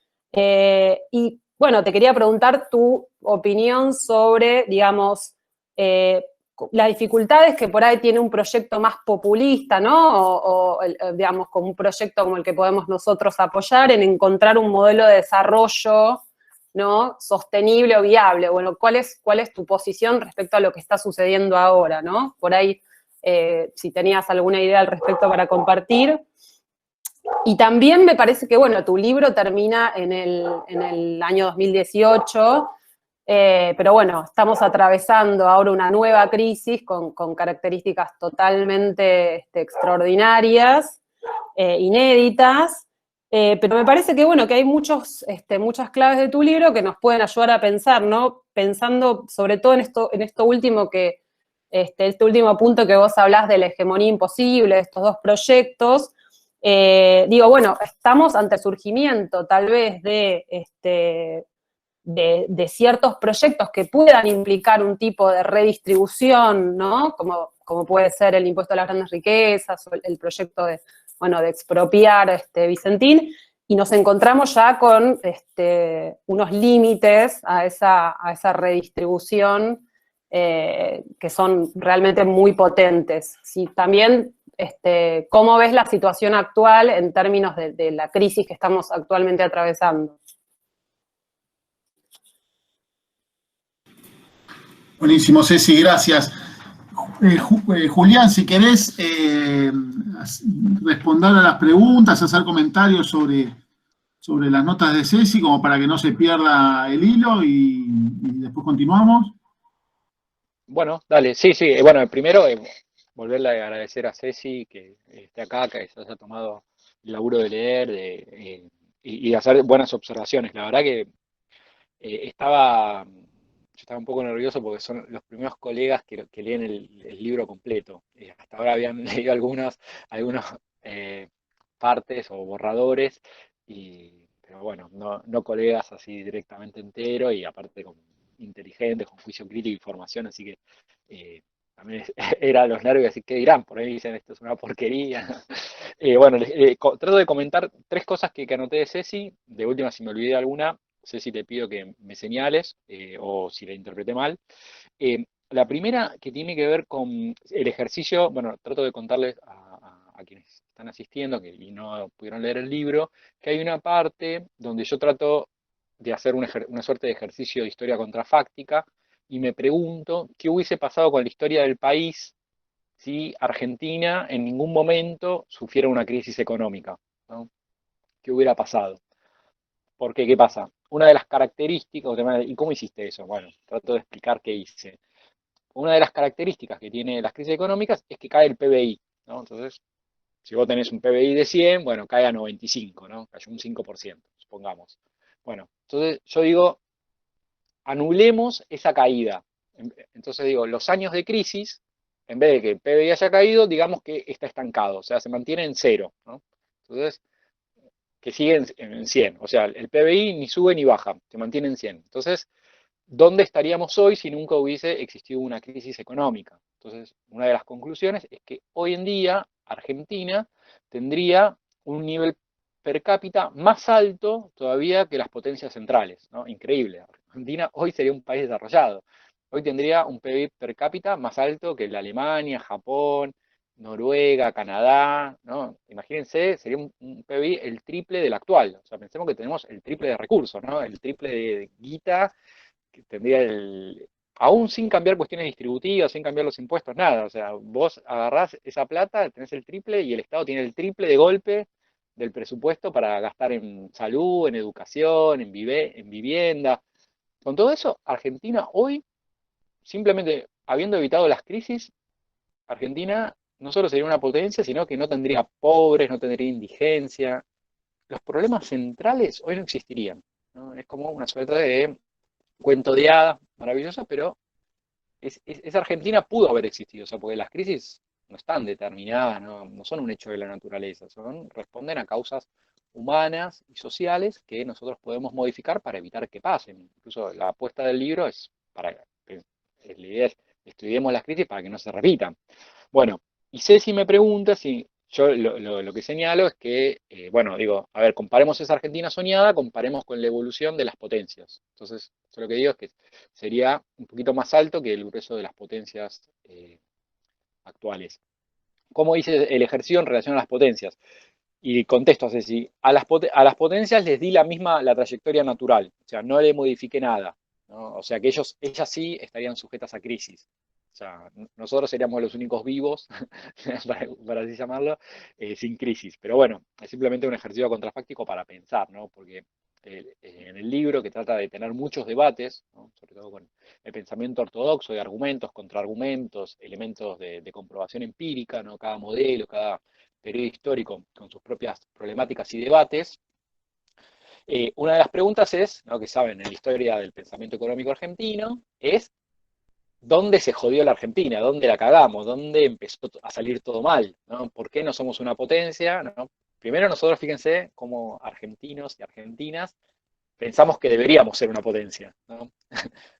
Speaker 4: Y, bueno, te quería preguntar tu opinión sobre, digamos, las dificultades que por ahí tiene un proyecto más populista, ¿no? Digamos, como un proyecto como el que podemos nosotros apoyar en encontrar un modelo de desarrollo, ¿no? Sostenible o viable. Bueno, ¿cuál es tu posición respecto a lo que está sucediendo ahora, ¿no? Por ahí, si tenías alguna idea al respecto para compartir. Y también me parece que, bueno, tu libro termina en el año 2018, pero bueno, estamos atravesando ahora una nueva crisis con características totalmente extraordinarias, inéditas, pero me parece que, bueno, que hay muchas claves de tu libro que nos pueden ayudar a pensar, ¿no? Pensando sobre todo en esto último este último punto que vos hablás de la hegemonía imposible, de estos dos proyectos. Digo, bueno, estamos ante el surgimiento tal vez de ciertos proyectos que puedan implicar un tipo de redistribución, ¿no? Como puede ser el impuesto a las grandes riquezas o el proyecto de expropiar Vicentín, y nos encontramos ya con unos límites a esa redistribución que son realmente muy potentes. Sí, también, ¿cómo ves la situación actual en términos de la crisis que estamos actualmente atravesando?
Speaker 3: Buenísimo, Ceci, gracias. Julián, si querés responder a las preguntas, hacer comentarios sobre las notas de Ceci, como para que no se pierda el hilo y después continuamos.
Speaker 1: Bueno, dale, sí, sí. Bueno, primero volverle a agradecer a Ceci que esté acá, que se haya tomado el laburo de leer y hacer buenas observaciones. La verdad que yo estaba un poco nervioso porque son los primeros colegas que leen el libro completo. Hasta ahora habían leído algunas partes o borradores, pero bueno, no colegas así directamente entero y aparte inteligentes, con juicio crítico y formación, así que también era los nervios, así que dirán, por ahí dicen esto es una porquería. Bueno, trato de comentar tres cosas que anoté de Ceci, de última si me olvidé alguna, Ceci te pido que me señales o si la interpreté mal. La primera que tiene que ver con el ejercicio, bueno, trato de contarles a quienes están asistiendo y no pudieron leer el libro, que hay una parte donde yo trato de hacer una suerte de ejercicio de historia contrafáctica y me pregunto qué hubiese pasado con la historia del país si Argentina en ningún momento sufriera una crisis económica, ¿no? ¿Qué hubiera pasado? Porque, ¿qué pasa? Una de las características, ¿y cómo hiciste eso? Bueno, trato de explicar qué hice. Una de las características que tiene las crisis económicas es que cae el PBI, ¿no? Entonces, si vos tenés un PBI de 100, bueno, cae a 95, ¿no? Cayó un 5%, supongamos. Bueno, entonces yo digo, anulemos esa caída. Entonces digo, los años de crisis, en vez de que el PBI haya caído, digamos que está estancado, o sea, se mantiene en cero, ¿no? Entonces, que sigue en 100, o sea, el PBI ni sube ni baja, se mantiene en 100. Entonces, ¿dónde estaríamos hoy si nunca hubiese existido una crisis económica? Entonces, una de las conclusiones es que hoy en día Argentina tendría un nivel per cápita más alto todavía que las potencias centrales, ¿no? Increíble. Argentina hoy sería un país desarrollado. Hoy tendría un PIB per cápita más alto que el de Alemania, Japón, Noruega, Canadá, ¿no? Imagínense, sería un PIB el triple del actual. O sea, pensemos que tenemos el triple de recursos, ¿no? El triple de guita que tendría aún sin cambiar cuestiones distributivas, sin cambiar los impuestos, nada. O sea, vos agarrás esa plata, tenés el triple y el Estado tiene el triple de golpe del presupuesto para gastar en salud, en educación, en vivienda. Con todo eso, Argentina hoy, simplemente habiendo evitado las crisis, Argentina no solo sería una potencia, sino que no tendría pobres, no tendría indigencia. Los problemas centrales hoy no existirían, ¿no? Es como una suerte de cuento de hadas maravilloso, pero esa Argentina pudo haber existido, o sea, porque las crisis no están determinadas, no son un hecho de la naturaleza, responden a causas humanas y sociales que nosotros podemos modificar para evitar que pasen. Incluso la apuesta del libro es la idea es estudiemos las crisis para que no se repitan. Bueno, Y Ceci me pregunta si yo lo que señalo es que, bueno, digo, a ver, comparemos esa Argentina soñada, comparemos con la evolución de las potencias. Entonces, yo lo que digo es que sería un poquito más alto que el grueso de las potencias actuales. ¿Cómo hice el ejercicio en relación a las potencias? Y contesto a Ceci, a las potencias les di la trayectoria natural, o sea, no le modifiqué nada, ¿no? O sea, que ellas sí estarían sujetas a crisis. O sea, nosotros seríamos los únicos vivos, para así llamarlo, sin crisis. Pero bueno, es simplemente un ejercicio contrafáctico para pensar, ¿no? Porque en el libro, que trata de tener muchos debates, ¿no? Sobre todo con el pensamiento ortodoxo de argumentos, contraargumentos, elementos de comprobación empírica, ¿no? Cada modelo, cada periodo histórico con sus propias problemáticas y debates. Una de las preguntas es, ¿no? Que saben en la historia del pensamiento económico argentino, es ¿dónde se jodió la Argentina? ¿Dónde la cagamos? ¿Dónde empezó a salir todo mal? ¿No? ¿Por qué no somos una potencia? ¿No? Primero nosotros, fíjense, como argentinos y argentinas, pensamos que deberíamos ser una potencia, ¿no?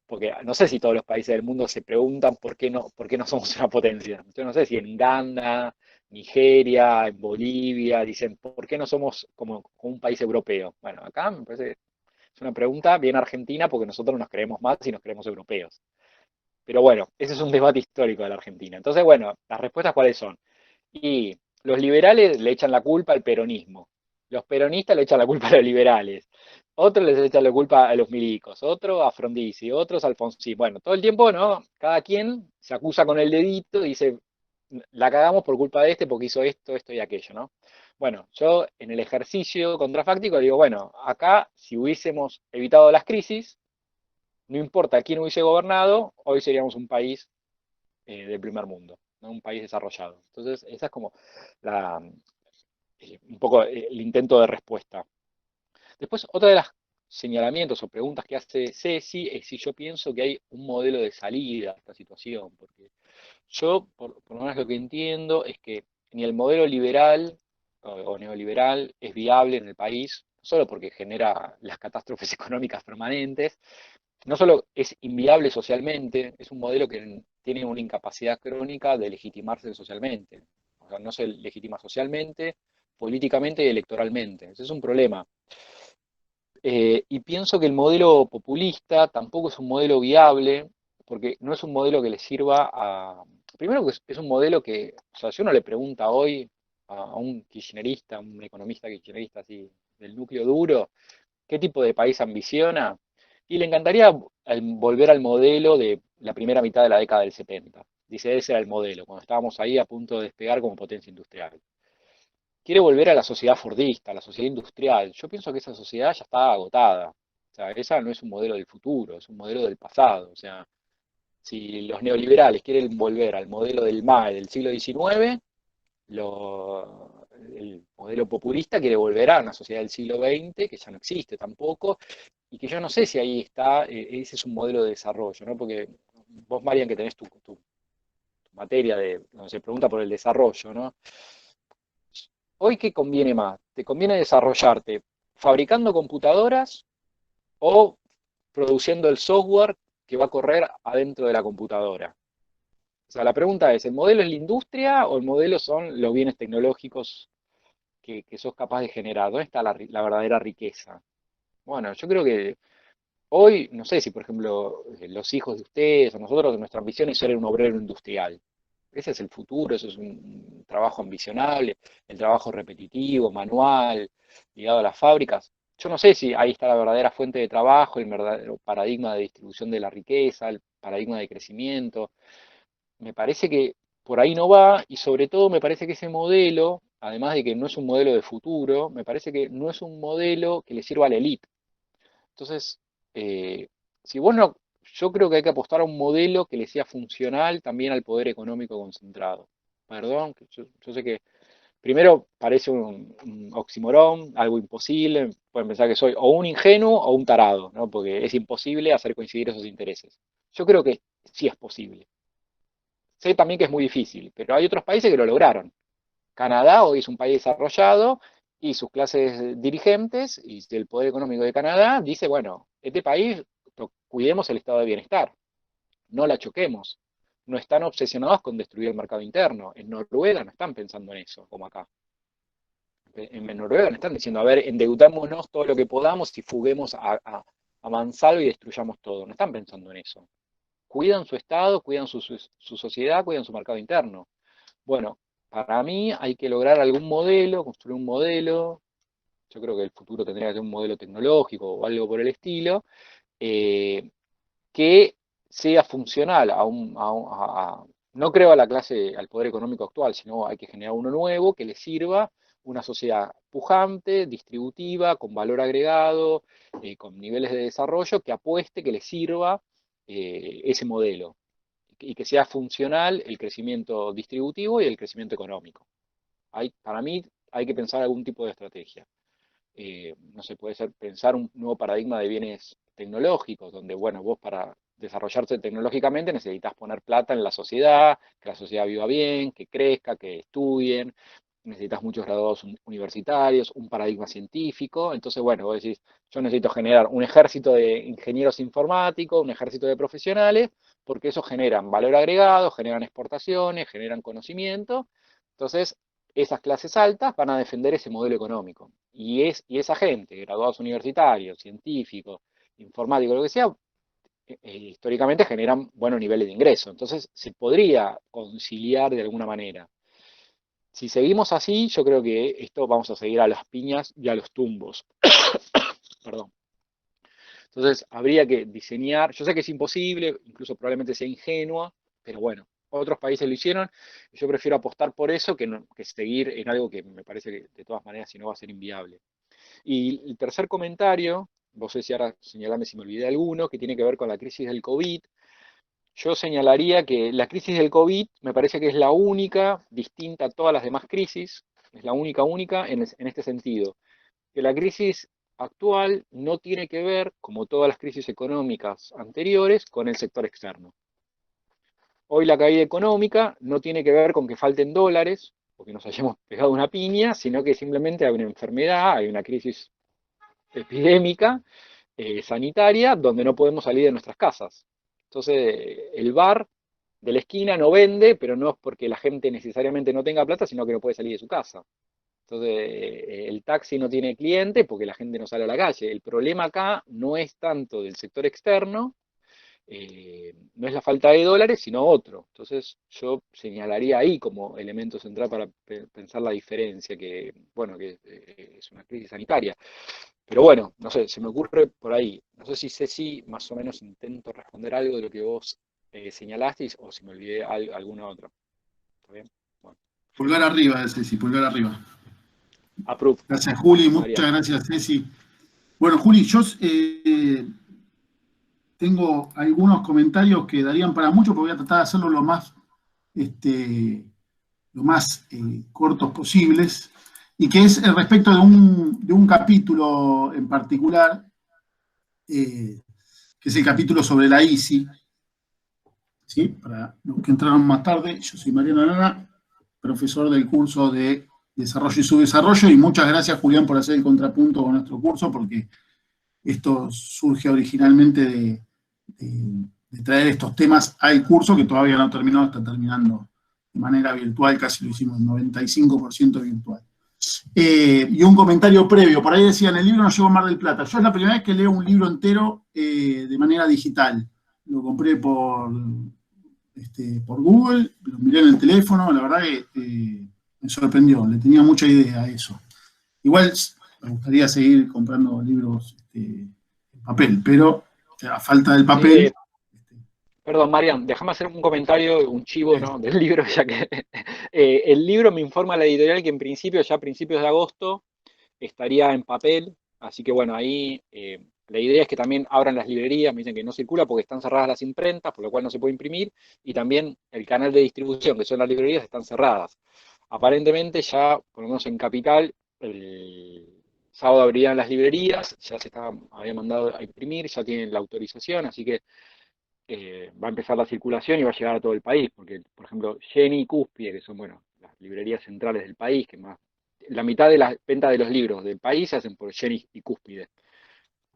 Speaker 1: Porque no sé si todos los países del mundo se preguntan por qué no somos una potencia. Yo no sé si en Uganda, Nigeria, en Bolivia, dicen, ¿por qué no somos como un país europeo? Bueno, acá me parece que es una pregunta bien argentina porque nosotros nos creemos más y nos creemos europeos. Pero bueno, ese es un debate histórico de la Argentina. Entonces, bueno, las respuestas cuáles son. Y los liberales le echan la culpa al peronismo. Los peronistas le echan la culpa a los liberales. Otros les echan la culpa a los milicos. Otros a Frondizi. Otros a Alfonsín. Bueno, todo el tiempo, ¿no? Cada quien se acusa con el dedito y dice, la cagamos por culpa de este porque hizo esto, esto y aquello, ¿no? Bueno, yo en el ejercicio contrafáctico digo, bueno, acá si hubiésemos evitado las crisis, no importa quién hubiese gobernado, hoy seríamos un país del primer mundo, ¿no? Un país desarrollado. Entonces, esa es como la, un poco el intento de respuesta. Después, otra de las señalamientos o preguntas que hace Ceci es si yo pienso que hay un modelo de salida a esta situación, porque yo, por lo menos lo que entiendo, es que ni el modelo liberal o neoliberal es viable en el país, no solo porque genera las catástrofes económicas permanentes, no solo es inviable socialmente, es un modelo que tiene una incapacidad crónica de legitimarse socialmente. O sea, no se legitima socialmente, políticamente y electoralmente. Ese es un problema. Y pienso que el modelo populista tampoco es un modelo viable, porque no es un modelo que le sirva a... Primero que es un modelo que, o sea, si uno le pregunta hoy a un kirchnerista, a un economista kirchnerista así, del núcleo duro, ¿qué tipo de país ambiciona? Y le encantaría volver al modelo de la primera mitad de la década del 70. Dice, ese era el modelo, cuando estábamos ahí a punto de despegar como potencia industrial. Quiere volver a la sociedad fordista, a la sociedad industrial. Yo pienso que esa sociedad ya está agotada. O sea, esa no es un modelo del futuro, es un modelo del pasado. O sea, si los neoliberales quieren volver al modelo del MAE del siglo XIX, el modelo populista quiere volver a una sociedad del siglo XX, que ya no existe tampoco, y que yo no sé si ahí está, ese es un modelo de desarrollo, ¿no? Porque vos, Marian, que tenés tu materia de, donde se pregunta por el desarrollo, ¿no? Hoy, ¿qué conviene más? ¿Te conviene desarrollarte fabricando computadoras o produciendo el software que va a correr adentro de la computadora? O sea, la pregunta es, ¿el modelo es la industria o el modelo son los bienes tecnológicos que sos capaz de generar? ¿Dónde está la verdadera riqueza? Bueno, yo creo que hoy, no sé si por ejemplo los hijos de ustedes o nosotros, nuestra ambición es ser un obrero industrial. Ese es el futuro, eso es un trabajo ambicionable, el trabajo repetitivo, manual, ligado a las fábricas. Yo no sé si ahí está la verdadera fuente de trabajo, el verdadero paradigma de distribución de la riqueza, el paradigma de crecimiento. Me parece que por ahí no va y sobre todo me parece que ese modelo, además de que no es un modelo de futuro, me parece que no es un modelo que le sirva a la élite. Entonces, eh, si vos no, yo creo que hay que apostar a un modelo que le sea funcional también al poder económico concentrado. Perdón, yo sé que primero parece un oximorón, algo imposible, pueden pensar que soy o un ingenuo o un tarado, ¿no? Porque es imposible hacer coincidir esos intereses. Yo creo que sí es posible. Sé también que es muy difícil, pero hay otros países que lo lograron. Canadá hoy es un país desarrollado y sus clases dirigentes y el poder económico de Canadá dice, bueno, este país cuidemos el estado de bienestar, no la choquemos. no están obsesionados con destruir el mercado interno. En Noruega no están pensando en eso, como acá. En Noruega no están diciendo, a ver, endeudámonos todo lo que podamos y fuguemos a mansalva y destruyamos todo. No están pensando en eso. Cuidan su Estado, cuidan su sociedad, cuidan su mercado interno. Bueno, para mí hay que lograr algún modelo, construir un modelo. Yo creo que el futuro tendría que ser un modelo tecnológico o algo por el estilo, que sea funcional no creo a la clase, al poder económico actual, sino hay que generar uno nuevo que le sirva una sociedad pujante, distributiva, con valor agregado, con niveles de desarrollo, que apueste, que le sirva ese modelo y que sea funcional el crecimiento distributivo y el crecimiento económico. Para mí hay que pensar algún tipo de estrategia. No sé, puede ser pensar un nuevo paradigma de bienes tecnológicos, donde, bueno, vos para desarrollarse tecnológicamente necesitas poner plata en la sociedad, que la sociedad viva bien, que crezca, que estudien, necesitas muchos graduados universitarios, un paradigma científico. Entonces, bueno, vos decís, yo necesito generar un ejército de ingenieros informáticos, un ejército de profesionales, porque eso generan valor agregado, generan exportaciones, generan conocimiento. Entonces, esas clases altas van a defender ese modelo económico. Y esa gente, graduados universitarios, científicos, informáticos, lo que sea, históricamente generan buenos niveles de ingreso. Entonces, se podría conciliar de alguna manera. Si seguimos así, yo creo que esto vamos a seguir a las piñas y a los tumbos. Perdón. Entonces, habría que diseñar, yo sé que es imposible, incluso probablemente sea ingenua, pero bueno, otros países lo hicieron, y yo prefiero apostar por eso que seguir en algo que me parece que de todas maneras si no va a ser inviable. Y el tercer comentario, vos sé si ahora señalame si me olvidé alguno, que tiene que ver con la crisis del COVID. Yo señalaría que la crisis del COVID me parece que es la única, distinta a todas las demás crisis, es la única en este sentido, que la crisis actual no tiene que ver, como todas las crisis económicas anteriores, con el sector externo. Hoy la caída económica no tiene que ver con que falten dólares, o que nos hayamos pegado una piña, sino que simplemente hay una enfermedad, hay una crisis epidémica, sanitaria, donde no podemos salir de nuestras casas. Entonces, el bar de la esquina no vende, pero no es porque la gente necesariamente no tenga plata, sino que no puede salir de su casa. Entonces, el taxi no tiene cliente porque la gente no sale a la calle. El problema acá no es tanto del sector externo, no es la falta de dólares, sino otro. Entonces, yo señalaría ahí como elemento central para pensar la diferencia, que, bueno, que es una crisis sanitaria. Pero bueno, no sé, se me ocurre por ahí. No sé si Ceci más o menos intento responder algo de lo que vos señalasteis o si me olvidé alguna otra. ¿Está bien? Bueno.
Speaker 3: Pulgar arriba, Ceci, pulgar arriba.
Speaker 1: Approve.
Speaker 3: Gracias, Juli.
Speaker 1: María.
Speaker 3: Muchas gracias, Ceci. Bueno, Juli, yo tengo algunos comentarios que darían para mucho, pero voy a tratar de hacerlo lo más cortos posibles, y que es respecto de un capítulo en particular, que es el capítulo sobre la ICI. ¿Sí? Para los que entraron más tarde, yo soy Mariano Arana, profesor del curso de Desarrollo y Subdesarrollo, y muchas gracias, Julián, por hacer el contrapunto con nuestro curso, porque esto surge originalmente de traer estos temas al curso, que todavía no ha terminado, está terminando de manera virtual, casi lo hicimos 95% virtual. Y un comentario previo, por ahí decían, el libro no llegó a Mar del Plata. Yo es la primera vez que leo un libro entero de manera digital. Lo compré por Google, lo miré en el teléfono, la verdad que me sorprendió, le tenía mucha idea a eso. Igual me gustaría seguir comprando libros en papel, pero a falta del papel...
Speaker 1: Perdón, Marian, déjame hacer un comentario, un chivo, ¿no?, del libro, ya que el libro me informa la editorial que en principio, ya a principios de agosto, estaría en papel, así que bueno, ahí la idea es que también abran las librerías, me dicen que no circula porque están cerradas las imprentas, por lo cual no se puede imprimir, y también el canal de distribución, que son las librerías, están cerradas. Aparentemente ya, por lo menos en Capital, el sábado abrirían las librerías, ya había mandado a imprimir, ya tienen la autorización, así que va a empezar la circulación y va a llegar a todo el país, porque, por ejemplo, Jenny y Cúspide, que son, bueno, las librerías centrales del país, que más, la mitad de la venta de los libros del país se hacen por Jenny y Cúspide.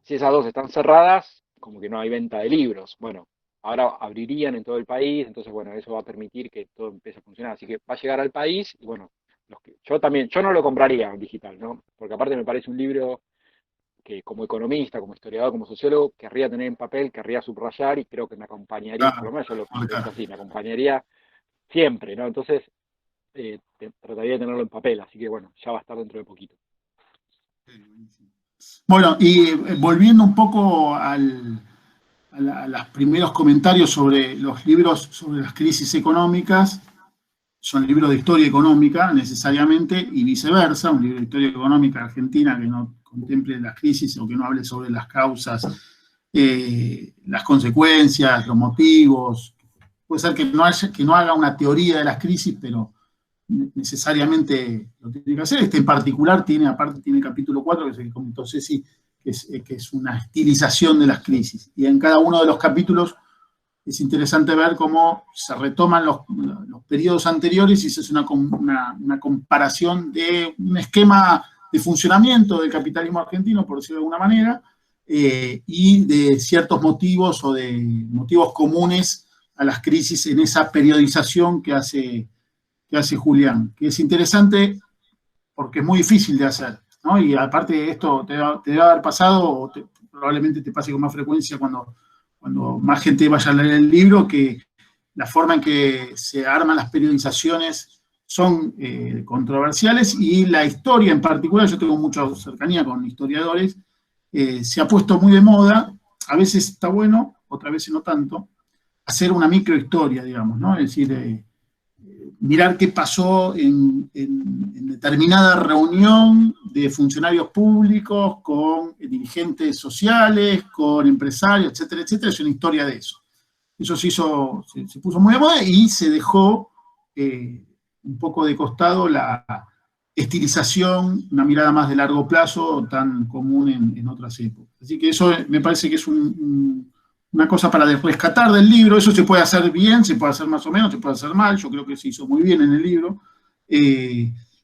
Speaker 1: Si esas dos están cerradas, como que no hay venta de libros. Bueno, ahora abrirían en todo el país, entonces bueno, eso va a permitir que todo empiece a funcionar. Así que va a llegar al país y bueno, yo no lo compraría en digital, ¿no? Porque aparte me parece un libro que como economista, como historiador, como sociólogo, querría tener en papel, querría subrayar y creo que me acompañaría, por lo menos yo lo pienso así, me acompañaría siempre, ¿no? Entonces trataría de tenerlo en papel, así que bueno, ya va a estar dentro de poquito.
Speaker 3: Bueno, y volviendo un poco a los primeros comentarios sobre los libros sobre las crisis económicas, son libros de historia económica necesariamente y viceversa, un libro de historia económica argentina que no contemple las crisis o que no hable sobre las causas, las consecuencias, los motivos. Puede ser que no haga una teoría de las crisis, pero necesariamente lo tiene que hacer. Este en particular tiene el capítulo 4, que es el que comentó Ceci, que es una estilización de las crisis. Y en cada uno de los capítulos es interesante ver cómo se retoman los periodos anteriores y se hace una comparación de un esquema de funcionamiento del capitalismo argentino, por decirlo de alguna manera, y de ciertos motivos o de motivos comunes a las crisis en esa periodización que hace Julián, que es interesante porque es muy difícil de hacer, ¿no? Y aparte de esto te debe haber pasado, o probablemente te pase con más frecuencia cuando más gente vaya a leer el libro, que la forma en que se arman las periodizaciones son controversiales, y la historia en particular, yo tengo mucha cercanía con historiadores, se ha pueto muy de moda, a veces está bueno, otras veces no tanto, hacer una microhistoria, digamos, ¿no? Es decir, mirar qué pasó en determinada reunión de funcionarios públicos con dirigentes sociales, con empresarios, etcétera, etcétera. Es una historia de eso. Eso se puso muy de moda y se dejó un poco de costado la estilización, una mirada más de largo plazo tan común en otras épocas. Así que eso me parece que es una cosa para rescatar del libro. Eso se puede hacer bien, se puede hacer más o menos, se puede hacer mal, yo creo que se hizo muy bien en el libro.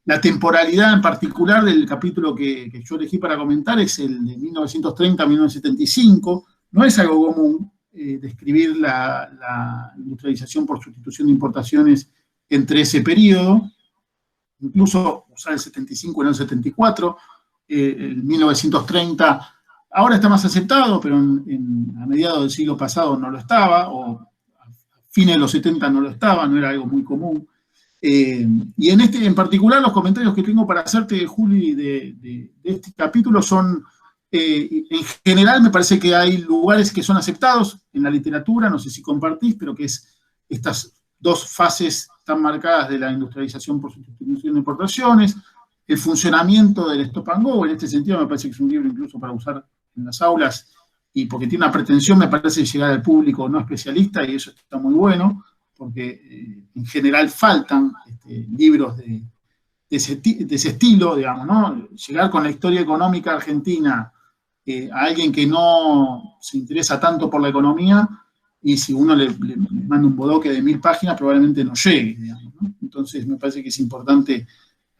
Speaker 3: La temporalidad en particular del capítulo que yo elegí para comentar es el de 1930 a 1975, no es algo común describir la industrialización por sustitución de importaciones entre ese periodo, incluso usar el 75 en el 74, el 1930 ahora está más aceptado, pero a mediados del siglo pasado no lo estaba, o a fines de los 70 no lo estaba, no era algo muy común. Y en particular, los comentarios que tengo para hacerte, Juli, de este capítulo son, en general, me parece que hay lugares que son aceptados en la literatura, no sé si compartís, pero que es estas dos fases tan marcadas de la industrialización por sustitución de importaciones, el funcionamiento del stop and go. En este sentido me parece que es un libro incluso para usar en las aulas, y porque tiene una pretensión, me parece, de llegar al público no especialista, y eso está muy bueno, porque en general faltan libros de ese estilo, digamos, ¿no? Llegar con la historia económica argentina a alguien que no se interesa tanto por la economía, y si uno le manda un bodoque de 1000 páginas, probablemente no llegue, digamos, ¿no? Entonces me parece que es importante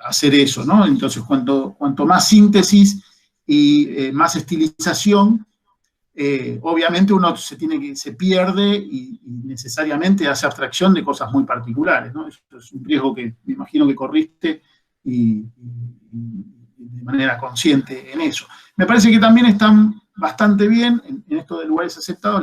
Speaker 3: hacer eso, ¿no? Entonces cuanto más síntesis y más estilización, obviamente uno se pierde y necesariamente hace abstracción de cosas muy particulares, ¿no? Eso es un riesgo que me imagino que corriste y de manera consciente en eso. Me parece que también están bastante bien en esto de lugares aceptados